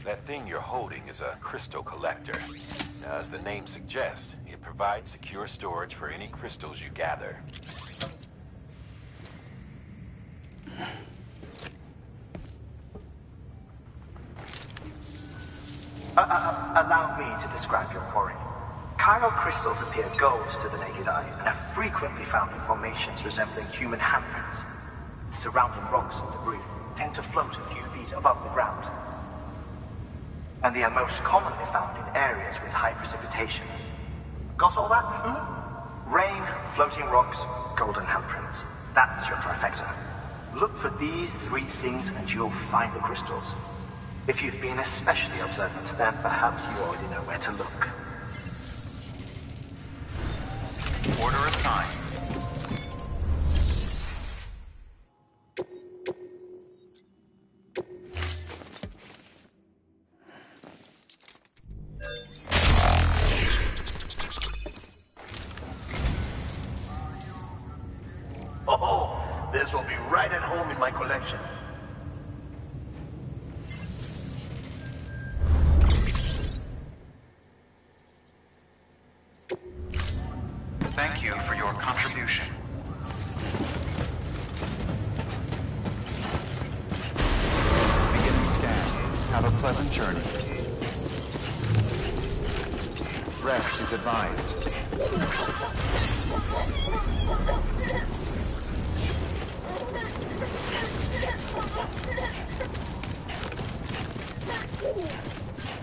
That thing you're holding is a crystal collector. Now, as the name suggests, it provides secure storage for any crystals you gather. Allow me to describe your quarry. Chiral crystals appear gold to the naked eye and are frequently found in formations resembling human handprints. Surrounding rocks or debris tend to float a few feet above the ground. And they are most commonly found in areas with high precipitation. Got all that? Rain, floating rocks, golden handprints. That's your trifecta. Look for these three things and you'll find the crystals. If you've been especially observant, then perhaps you already know where to look. Order assigned. Oh, this will be right at home in my collection. Thank you for your contribution. Beginning scan. Have a pleasant journey. Rest is advised.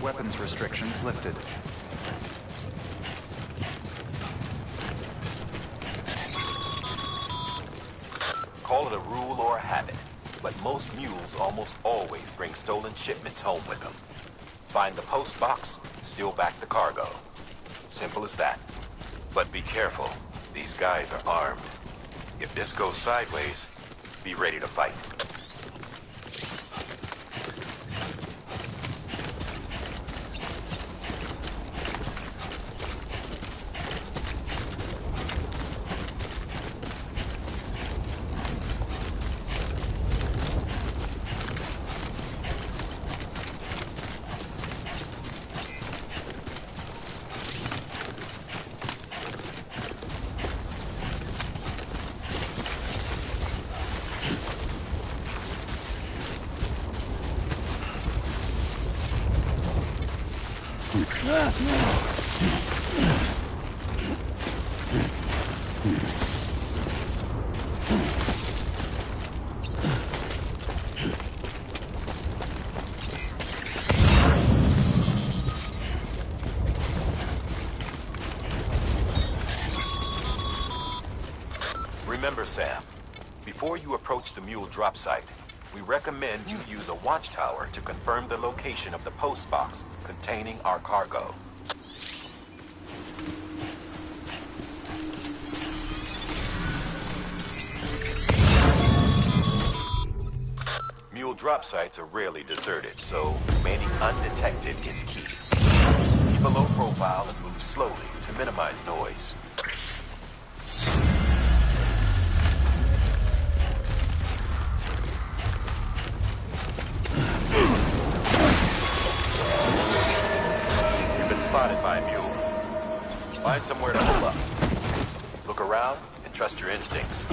Weapons restrictions lifted. Call it a rule or a habit, but most mules almost always bring stolen shipments home with them. Find the post box, steal back the cargo. Simple as that. But be careful. These guys are armed. If this goes sideways, be ready to fight. Remember, Sam, before you approach the mule drop site, we recommend you use a watchtower to confirm the location of the post box containing our cargo. Mule drop sites are rarely deserted, so remaining undetected is key. Keep a low profile and move slowly to minimize noise. spotted by a mule. Find somewhere to hold up. Look around and trust your instincts.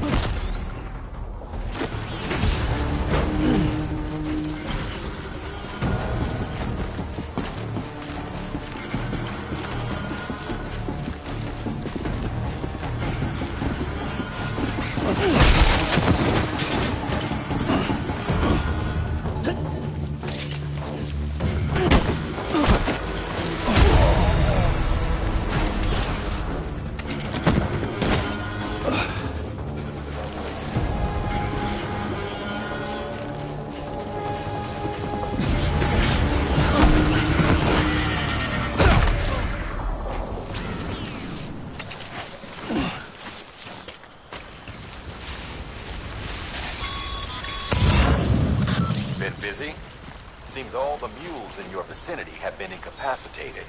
Been busy? Seems all the mules in your vicinity have been incapacitated.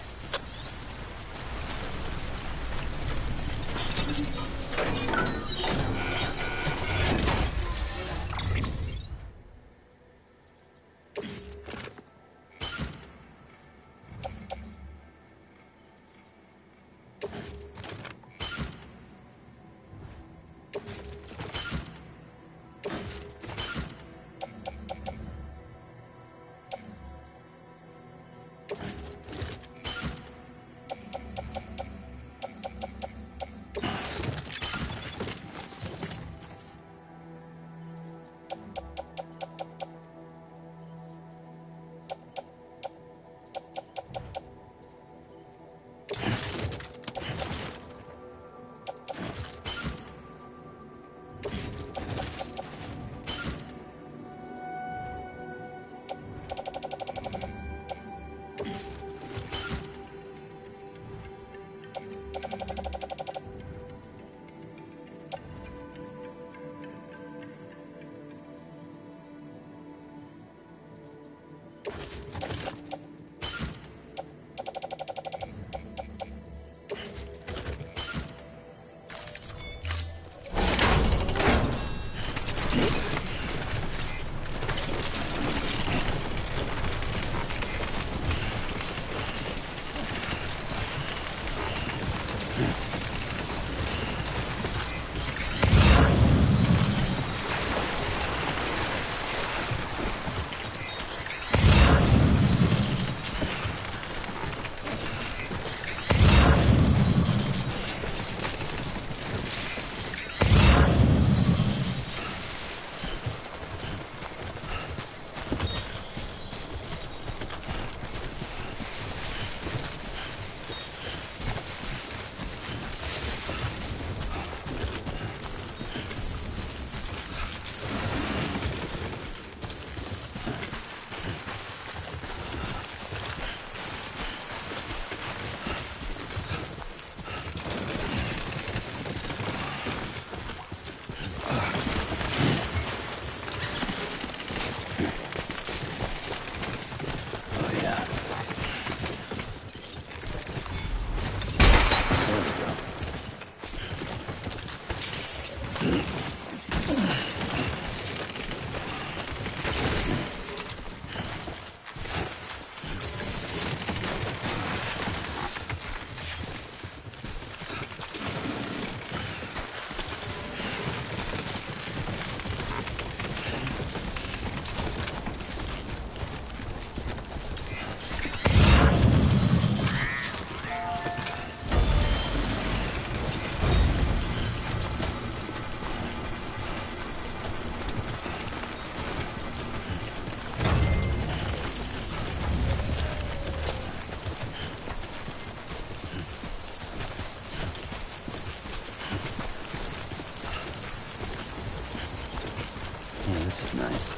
This is nice.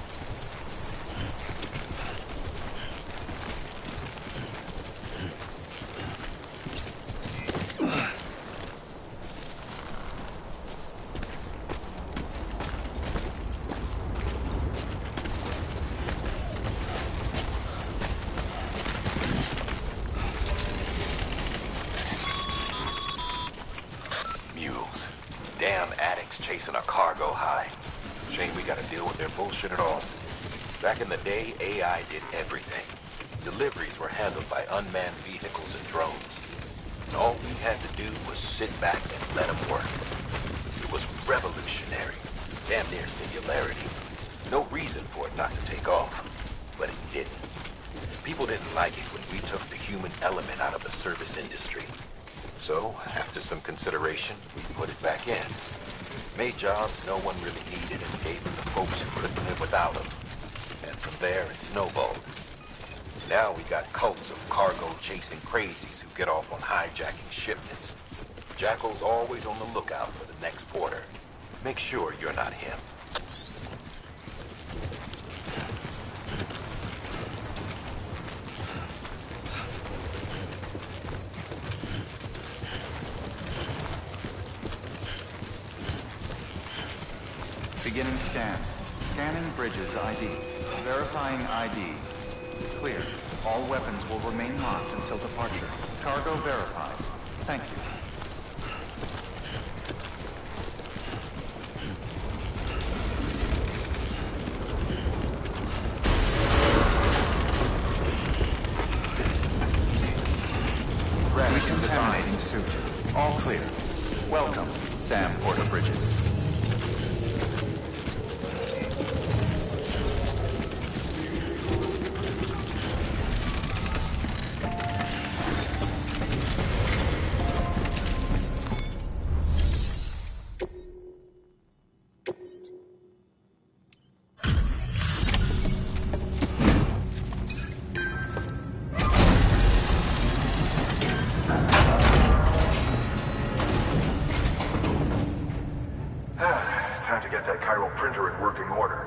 Mules. Damn addicts chasing a cargo high. Shame we gotta deal with their bullshit at all. Back in the day, AI did everything. Deliveries were handled by unmanned vehicles and drones. And all we had to do was sit back and let them work. It was revolutionary, damn near singularity. No reason for it not to take off, but it didn't. People didn't like it when we took the human element out of the service industry. So, after some consideration, we put it back in. Made jobs no one really needed and gave them to folks who couldn't live without them. And from there, it snowballed. Now we got cults of cargo-chasing crazies who get off on hijacking shipments. Jackal's always on the lookout for the next porter. Make sure you're not him. Beginning scan. Scanning Bridges ID. Verifying ID. Clear. All weapons will remain locked until departure. Cargo verified. Thank you. Recontaminating suit. All clear. Welcome, Sam Porter Bridges. Time to get that chiral printer in working order.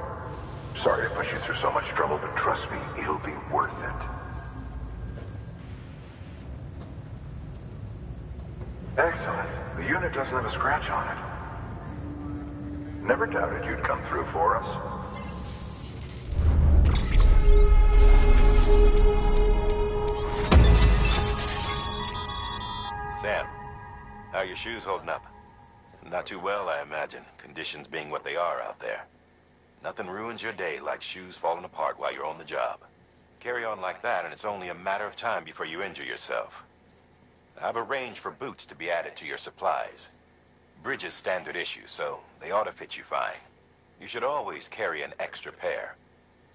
Sorry to push you through so much trouble, but trust me, it'll be worth it. Excellent. The unit doesn't have a scratch on it. Never doubted you'd come through for us. Sam, how are your shoes holding up? Not too well, I imagine, conditions being what they are out there. Nothing ruins your day like shoes falling apart while you're on the job. Carry on like that, and it's only a matter of time before you injure yourself. I've arranged for boots to be added to your supplies. Bridges standard issue, so they ought to fit you fine. You should always carry an extra pair.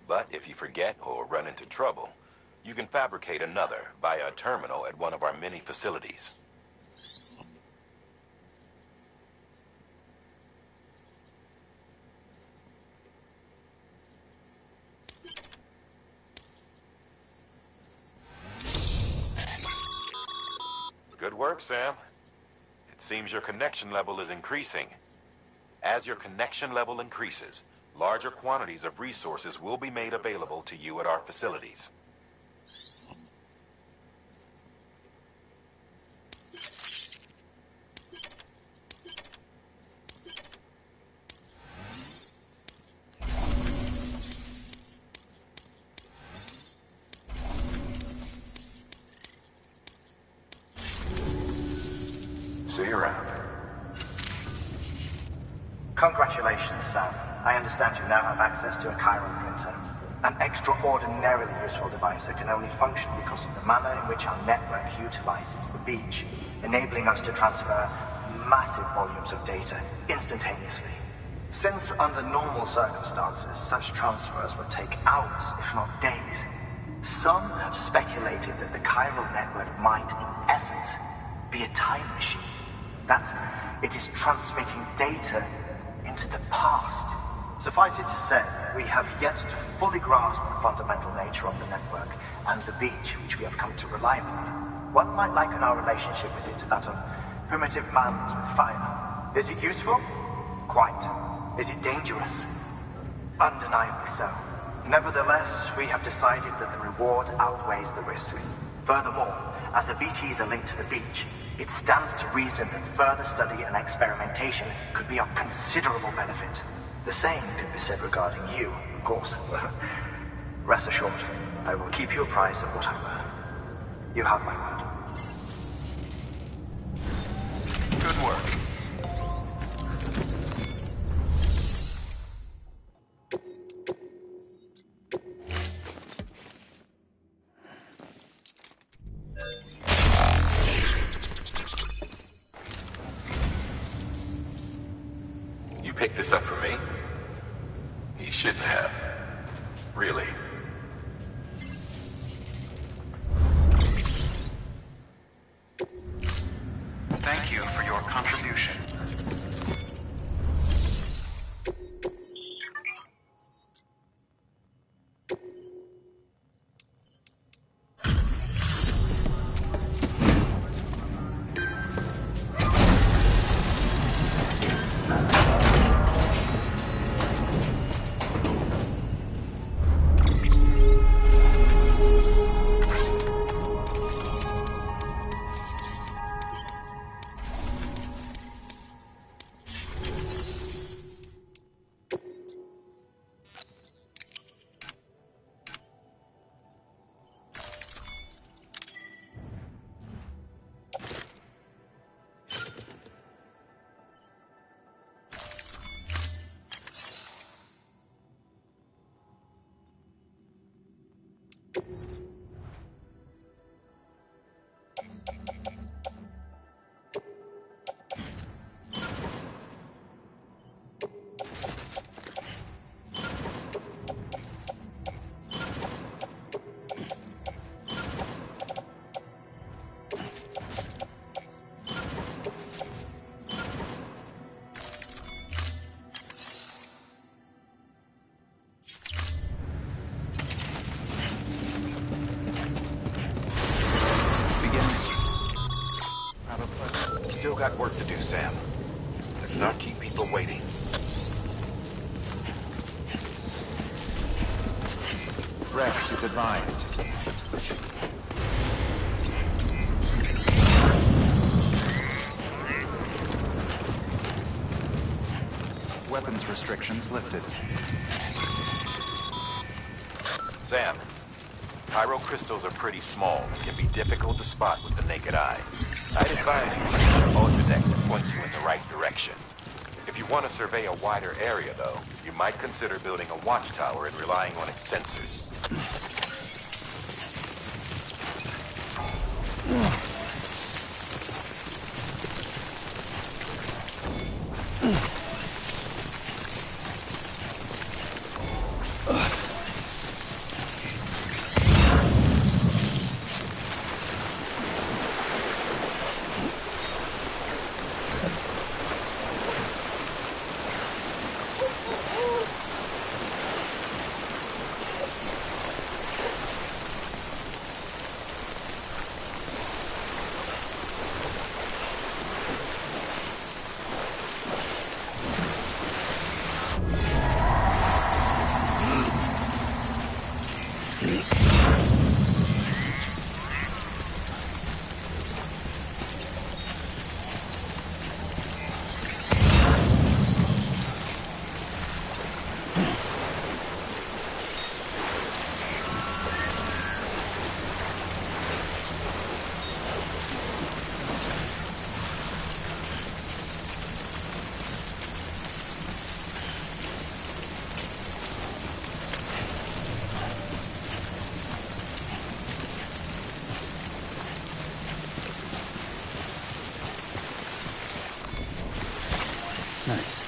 But if you forget or run into trouble, you can fabricate another via a terminal at one of our many facilities. Good work, Sam. It seems your connection level is increasing. As your connection level increases, larger quantities of resources will be made available to you at our facilities. See you around. Congratulations, Sam. I understand you now have access to a chiral printer. An extraordinarily useful device that can only function because of the manner in which our network utilizes the beach, enabling us to transfer massive volumes of data instantaneously. Since under normal circumstances, such transfers would take hours, if not days, some have speculated that the chiral network might, in essence, be a time machine. That it is transmitting data into the past. Suffice it to say, we have yet to fully grasp the fundamental nature of the network and the beach which we have come to rely upon. One might liken our relationship with it to that of primitive mans with fire. Is it useful? Quite. Is it dangerous? Undeniably so. Nevertheless, we have decided that the reward outweighs the risk. Furthermore, as the BTs are linked to the beach, it stands to reason that further study and experimentation could be of considerable benefit. The same can be said regarding you, of course. Rest assured, I will keep you apprised of what I learn. You have my word. Good work. this up for me? He shouldn't have. Really. Thank you for your contribution. Still got work to do, Sam. Let's not keep people waiting. Rest is advised. Weapons restrictions lifted. Sam, pyro crystals are pretty small and can be difficult to spot with the naked eye. I'd advise you to use your ultra-deck to point you in the right direction. If you want to survey a wider area, though, you might consider building a watchtower and relying on its sensors. Nice.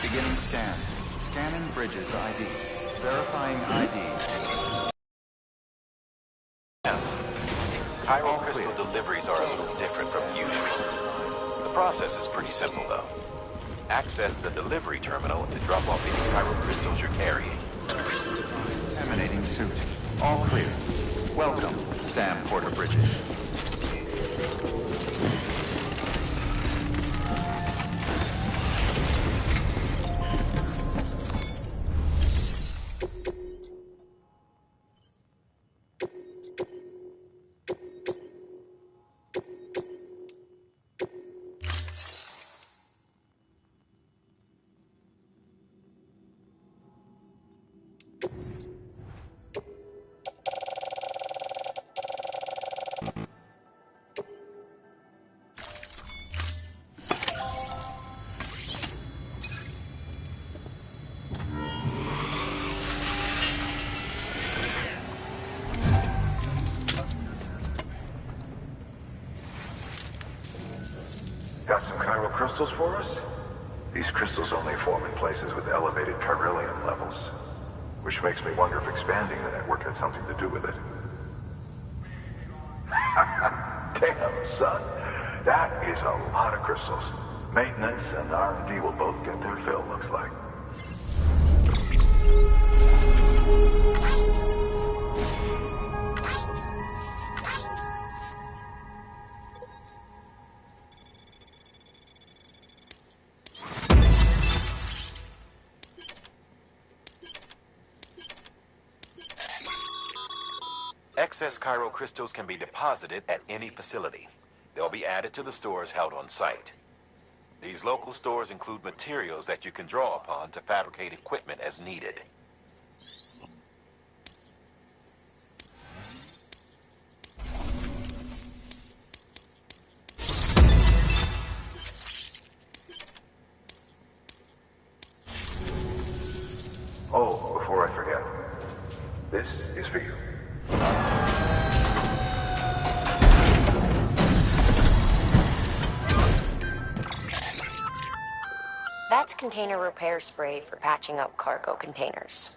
Beginning scan. Scanning Bridges ID. Verifying ID. Chiral crystal deliveries are a little different from usual. The process is pretty simple, though. Access the delivery terminal to drop off any chiral crystals you're carrying. Emanating suit. All clear. Welcome, Sam Porter Bridges. Got some chiral crystals for us? These crystals only form in places with elevated chiralium levels, which makes me wonder if expanding the network had something to do with it. Damn, son. That is a lot of crystals. Maintenance and R&D will both get their fill, looks like. Excess chiral crystals can be deposited at any facility. They'll be added to the stores held on site. These local stores include materials that you can draw upon to fabricate equipment as needed. Oh, before I forget, this is for you. That's container repair spray for patching up cargo containers.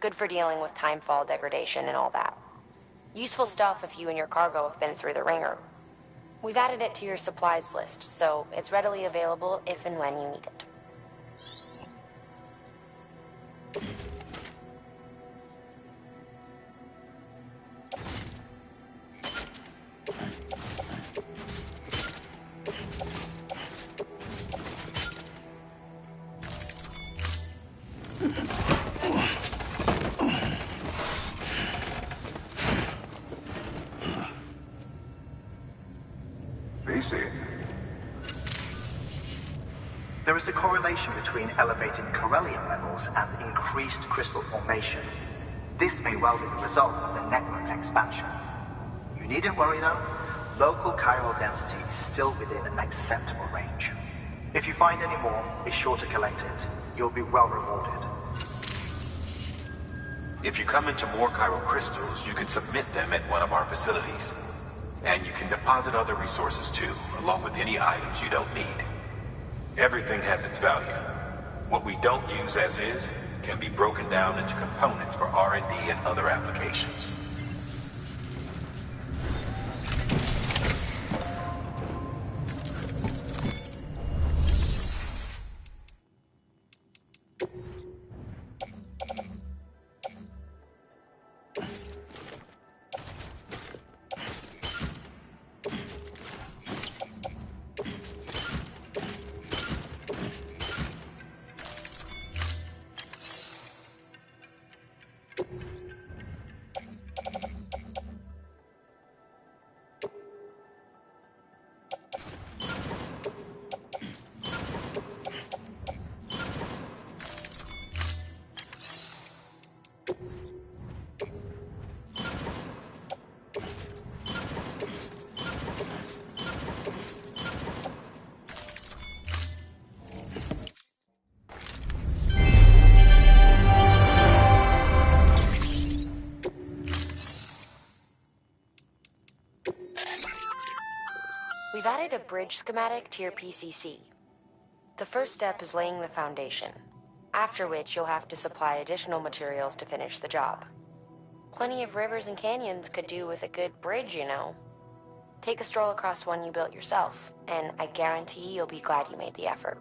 Good for dealing with timefall degradation and all that. Useful stuff if you and your cargo have been through the ringer. We've added it to your supplies list, so it's readily available if and when you need it. There is a correlation between elevated chiralium levels and increased crystal formation. This may well be the result of the network's expansion. You needn't worry though. Local chiral density is still within an acceptable range. If you find any more, be sure to collect it. You'll be well rewarded. If you come into more chiral crystals, you can submit them at one of our facilities. And you can deposit other resources too, along with any items you don't need. Everything has its value. What we don't use as is can be broken down into components for R&D and other applications. added a bridge schematic to your PCC. The first step is laying the foundation, after which you'll have to supply additional materials to finish the job. Plenty of rivers and canyons could do with a good bridge, you know. Take a stroll across one you built yourself, and I guarantee you'll be glad you made the effort.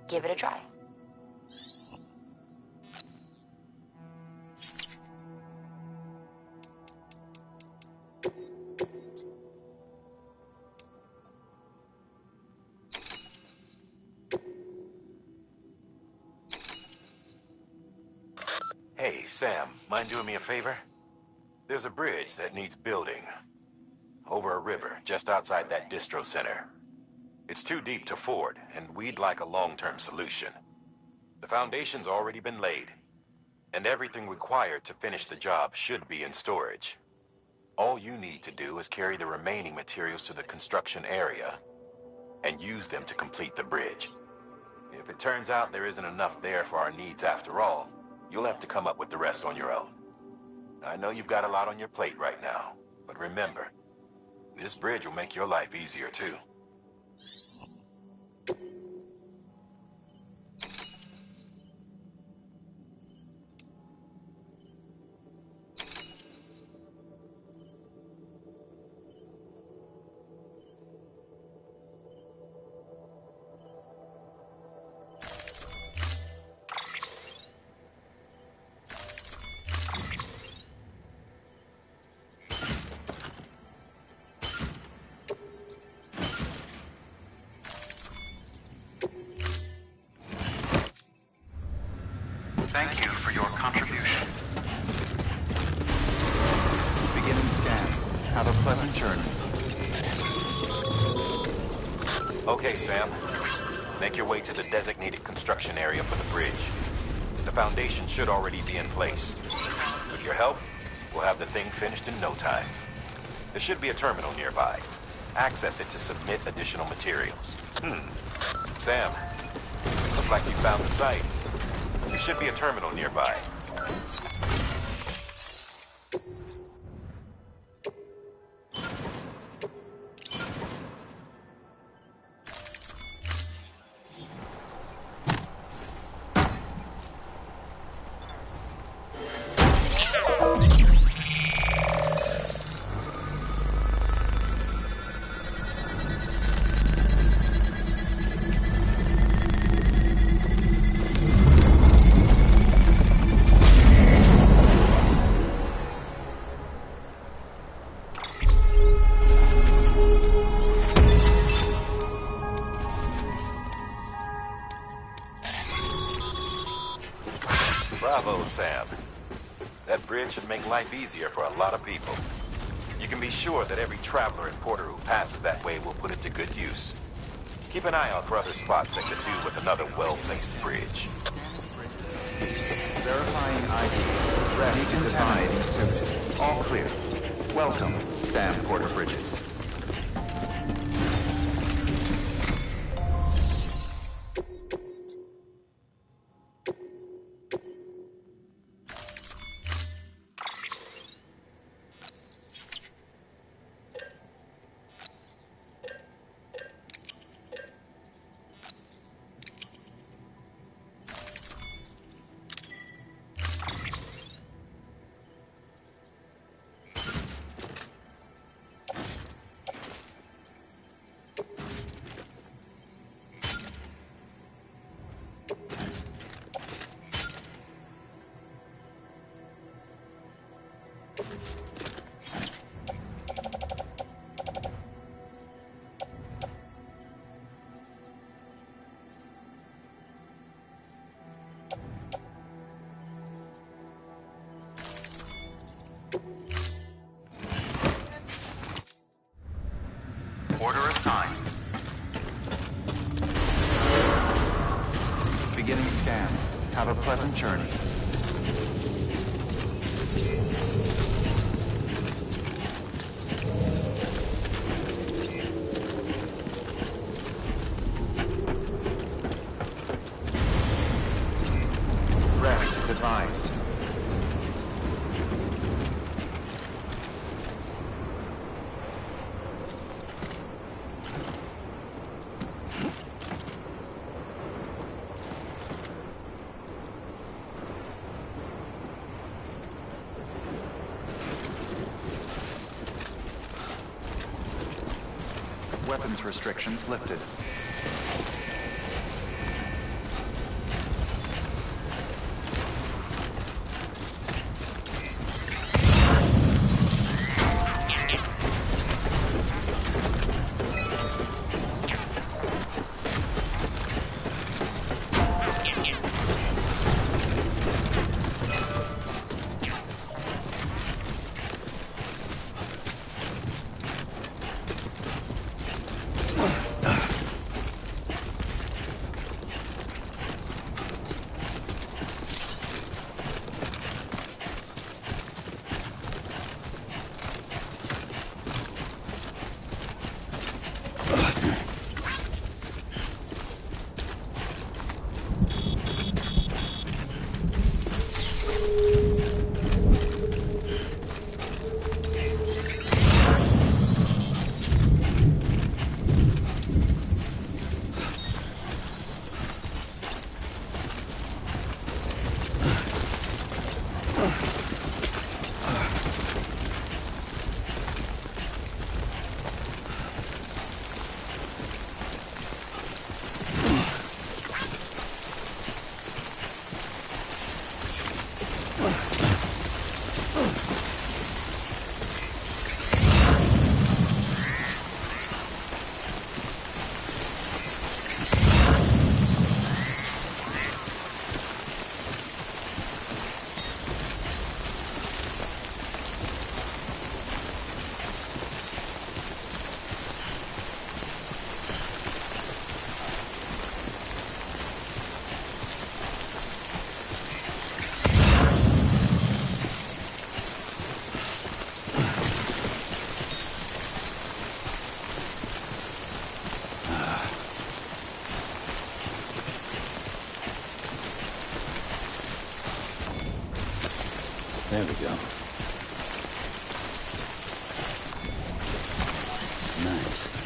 Give it a try. Hey, Sam, mind doing me a favor? There's a bridge that needs building. Over a river, just outside that distro center. It's too deep to ford, and we'd like a long-term solution. The foundation's already been laid, and everything required to finish the job should be in storage. All you need to do is carry the remaining materials to the construction area, and use them to complete the bridge. If it turns out there isn't enough there for our needs after all, you'll have to come up with the rest on your own. I know you've got a lot on your plate right now, but remember, this bridge will make your life easier too. Thank you for your contribution. Beginning scan. Have a pleasant journey. Okay, Sam. Make your way to the designated construction area for the bridge. The foundation should already be in place. With your help, we'll have the thing finished in no time. There should be a terminal nearby. Access it to submit additional materials. Sam, looks like you found the site. There should be a terminal nearby. Bravo, Sam. That bridge should make life easier for a lot of people. You can be sure that every traveler and porter who passes that way will put it to good use. Keep an eye out for other spots that could do with another well-placed bridge. Verifying ID. Rest is advised. All clear. Welcome, Sam Porter Bridges. Order assigned. Beginning scan. Have a pleasant journey. Rest is advised. weapons restrictions lifted. There we go. Nice.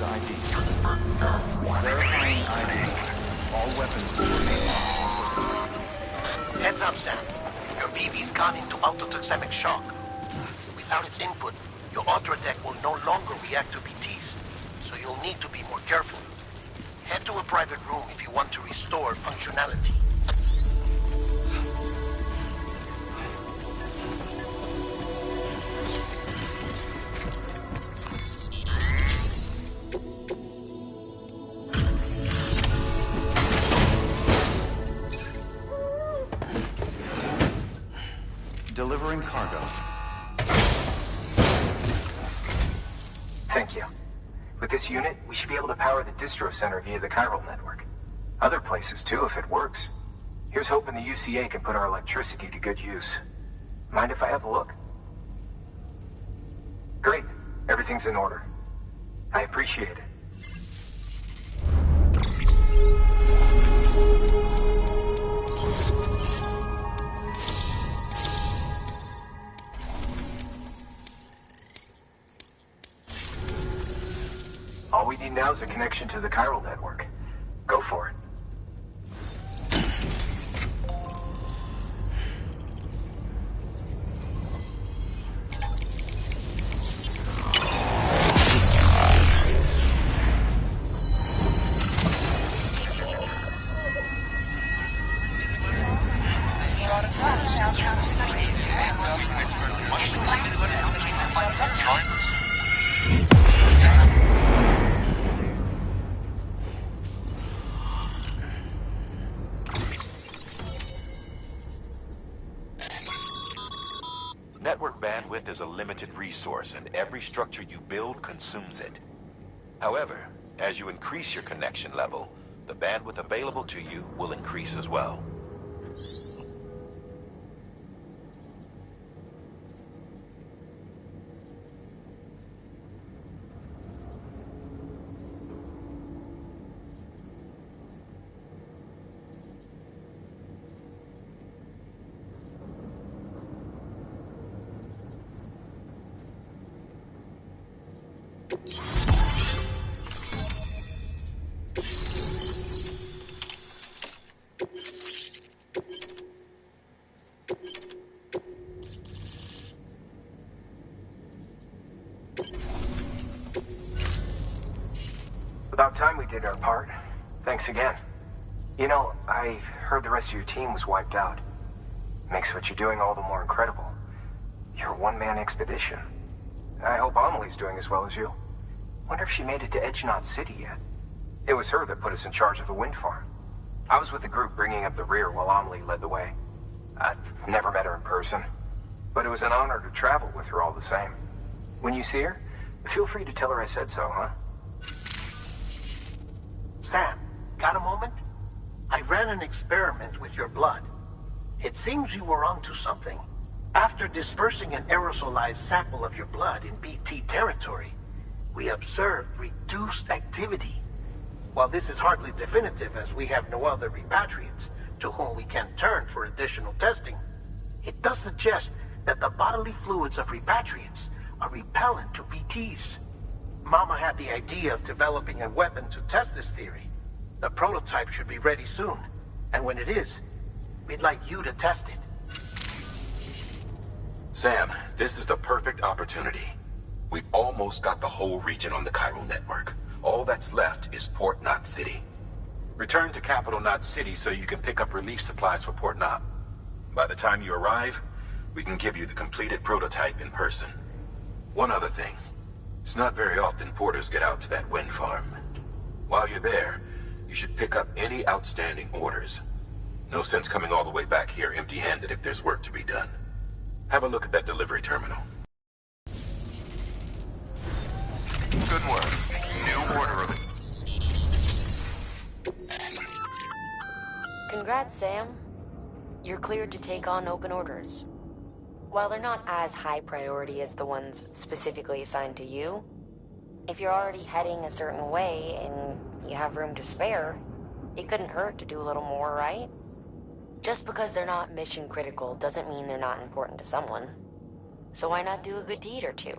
Bridges ID. Verifying ID. All weapons will remain locked. Heads up, Sam. Your BB's gone into autotoxemic shock. Without its input, your Ultra deck will no longer react to BTs, so you'll need to be more careful. Head to a private room if you want to restore functionality. Delivering cargo. Thank you. With this unit, we should be able to power the distro center via the chiral network. Other places too, if it works. Here's hoping the UCA can put our electricity to good use. Mind if I have a look? Great. Everything's in order. I appreciate it. All we need now is a connection to the chiral network. Go for it. Network bandwidth is a limited resource, and every structure you build consumes it. However, as you increase your connection level, the bandwidth available to you will increase as well. About time we did our part. Thanks again. You know, I heard the rest of your team was wiped out. Makes what you're doing all the more incredible. You're a one-man expedition. I hope Amelie's doing as well as you. Wonder if she made it to Edgenot City yet. It was her that put us in charge of the wind farm. I was with the group bringing up the rear while Amelie led the way. I've never met her in person, but it was an honor to travel with her all the same. When you see her, feel free to tell her I said so, huh? Sam, got a moment? I ran an experiment with your blood. It seems you were onto something. After dispersing an aerosolized sample of your blood in BT territory, we observed reduced activity. While this is hardly definitive, as we have no other repatriates to whom we can turn for additional testing, it does suggest that the bodily fluids of repatriates are repellent to BTs. Mama had the idea of developing a weapon to test this theory. The prototype should be ready soon, and when it is, we'd like you to test it. Sam, this is the perfect opportunity. We've almost got the whole region on the chiral network. All that's left is Port Knot City. Return to Capital Knot City so you can pick up relief supplies for Port Knot. By the time you arrive, we can give you the completed prototype in person. One other thing. It's not very often porters get out to that wind farm. While you're there, you should pick up any outstanding orders. No sense coming all the way back here empty-handed if there's work to be done. Have a look at that delivery terminal. Good work. New order of it. Congrats, Sam. You're cleared to take on open orders. While they're not as high priority as the ones specifically assigned to you, if you're already heading a certain way and you have room to spare, it couldn't hurt to do a little more, right? Just because they're not mission critical doesn't mean they're not important to someone. So why not do a good deed or two?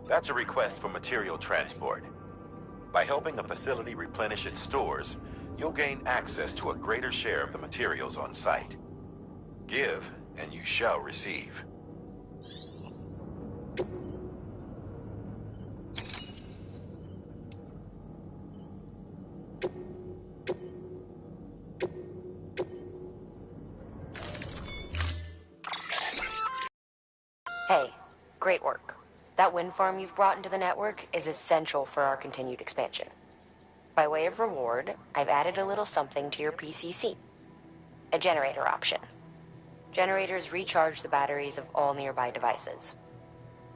That's a request for material transport. By helping a facility replenish its stores, you'll gain access to a greater share of the materials on site. Give, and you shall receive. Hey, great work. That wind farm you've brought into the network is essential for our continued expansion. By way of reward, I've added a little something to your PCC. A generator option. Generators recharge the batteries of all nearby devices.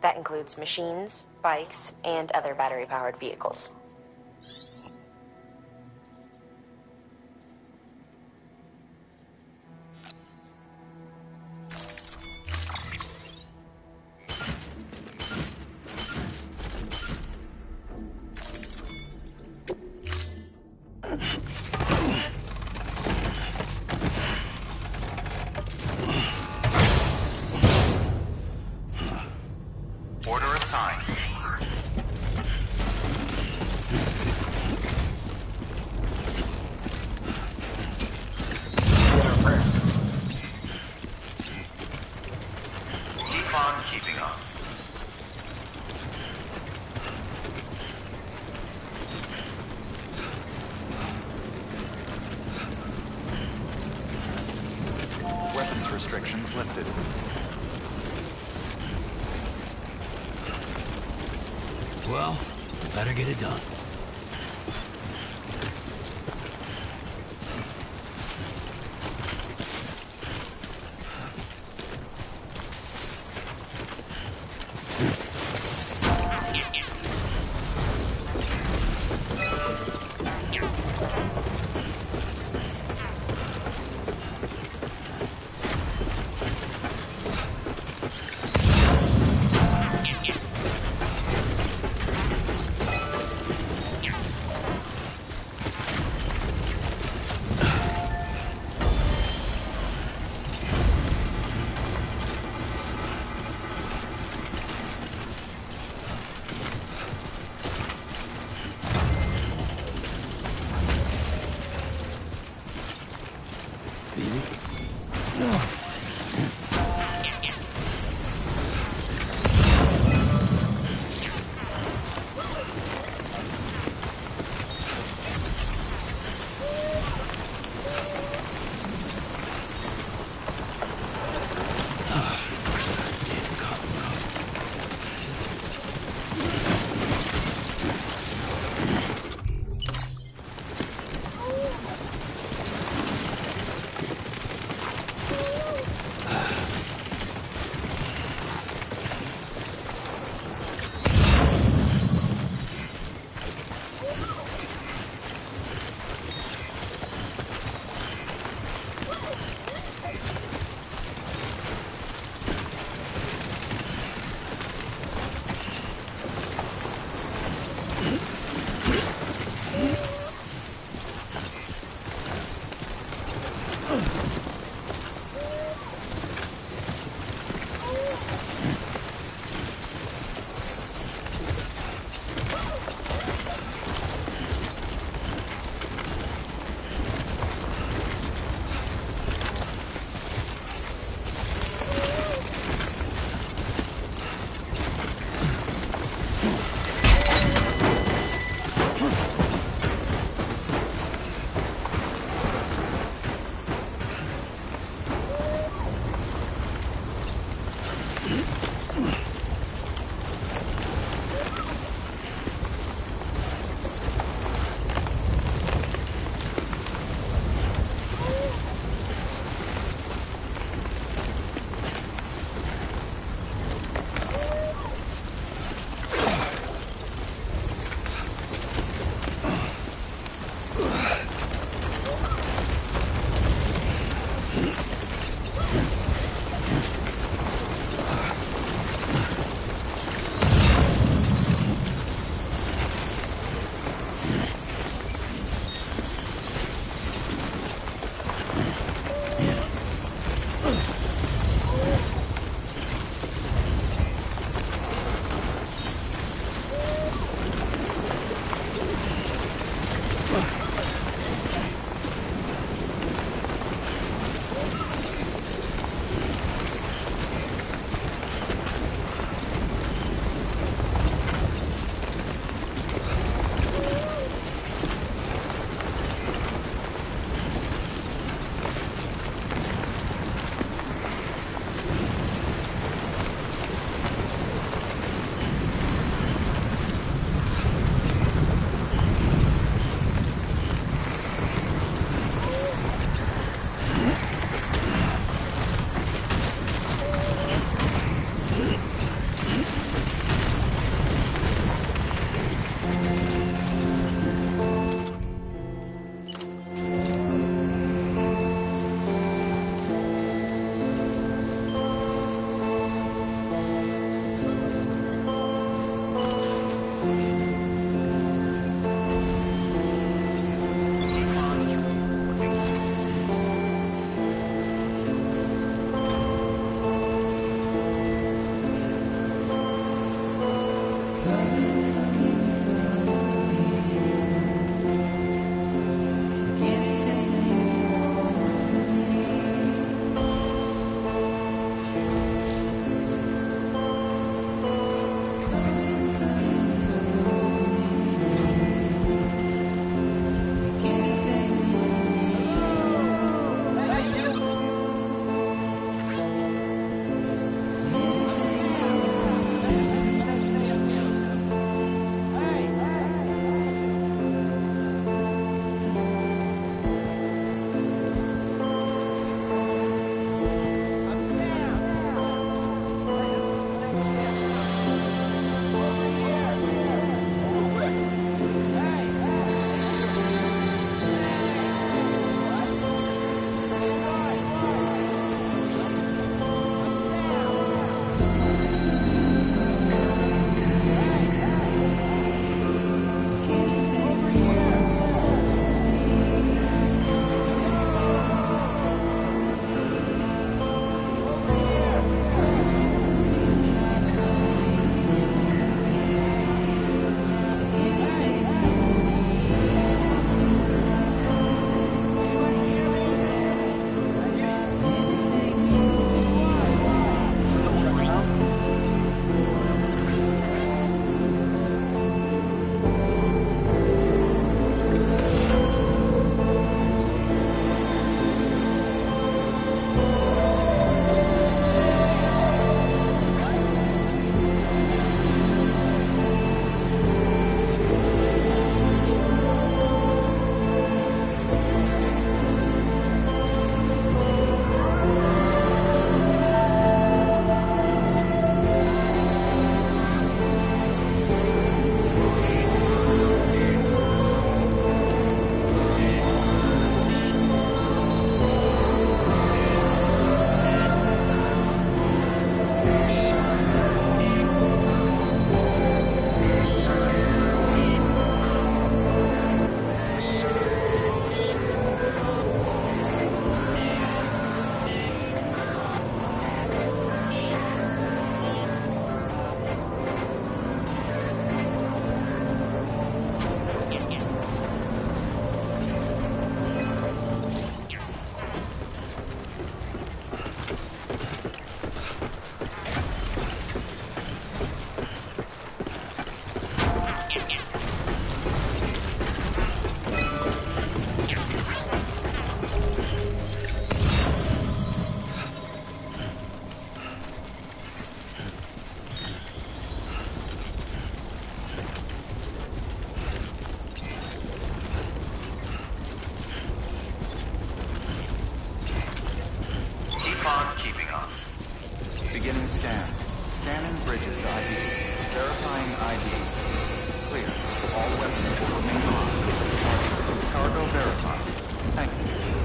That includes machines, bikes, and other battery-powered vehicles. Order assigned. Keep on keeping on. Weapons restrictions lifted. Well, better get it done.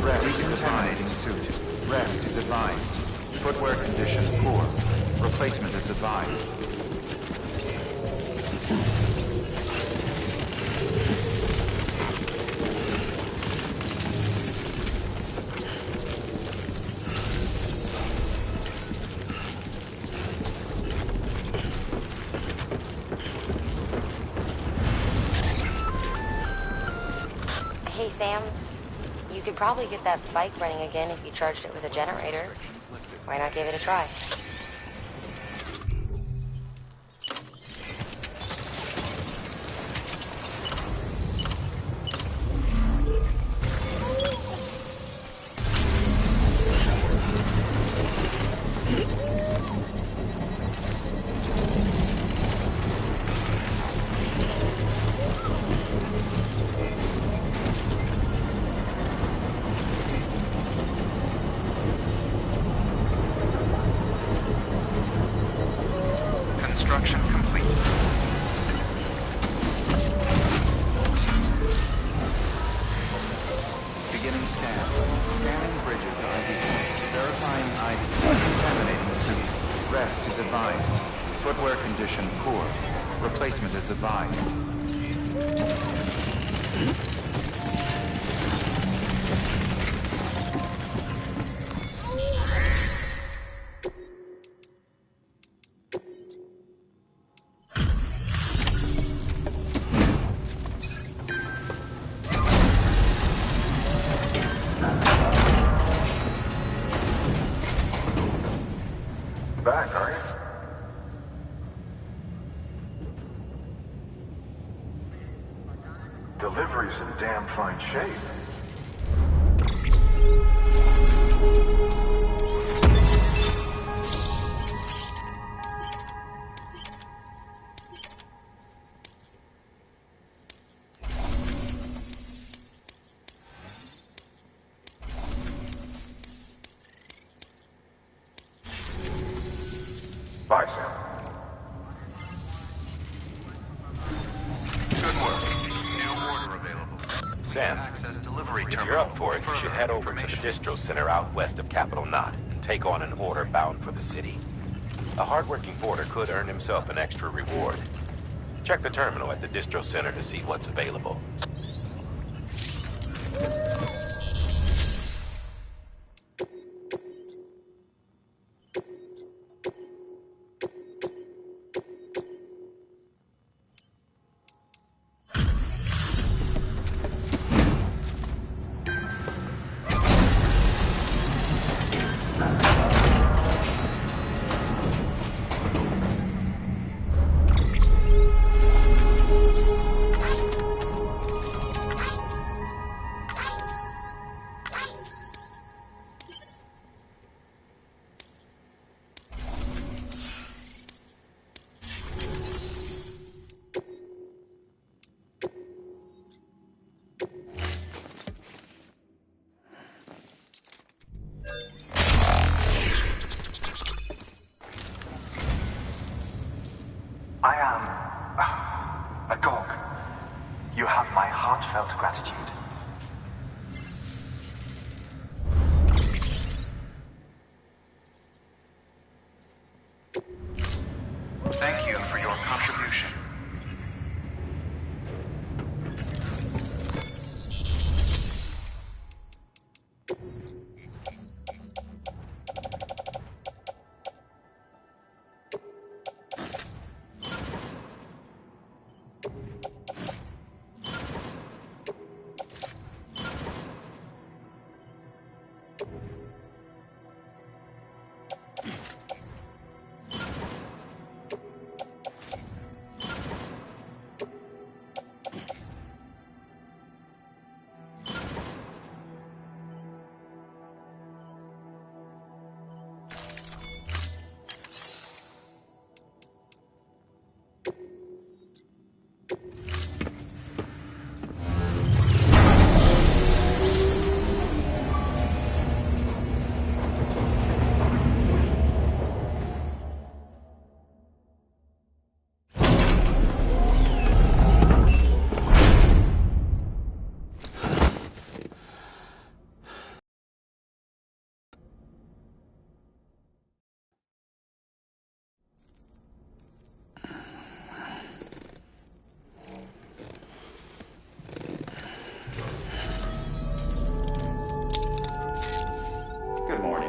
Rest is advised. Suit. Rest is advised. Footwear condition poor. Replacement is advised. Hey, Sam. You could probably get that bike running again if you charged it with a generator. Why not give it a try? Construction complete. Beginning scan. Scanning bridges ID. Verifying ID. Contaminating suit. Rest is advised. Footwear condition poor. Replacement is advised. Back, are you? Delivery's in damn fine shape. Bye, Sam. Good work. New order available. Sam, Access delivery if terminal. you're up for it, you should head over to the distro center out west of Capital Knot and take on an order bound for the city. A hardworking porter could earn himself an extra reward. Check the terminal at the distro center to see what's available. I am a dog. You have my heartfelt gratitude. Thank you for your contribution.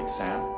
Sam.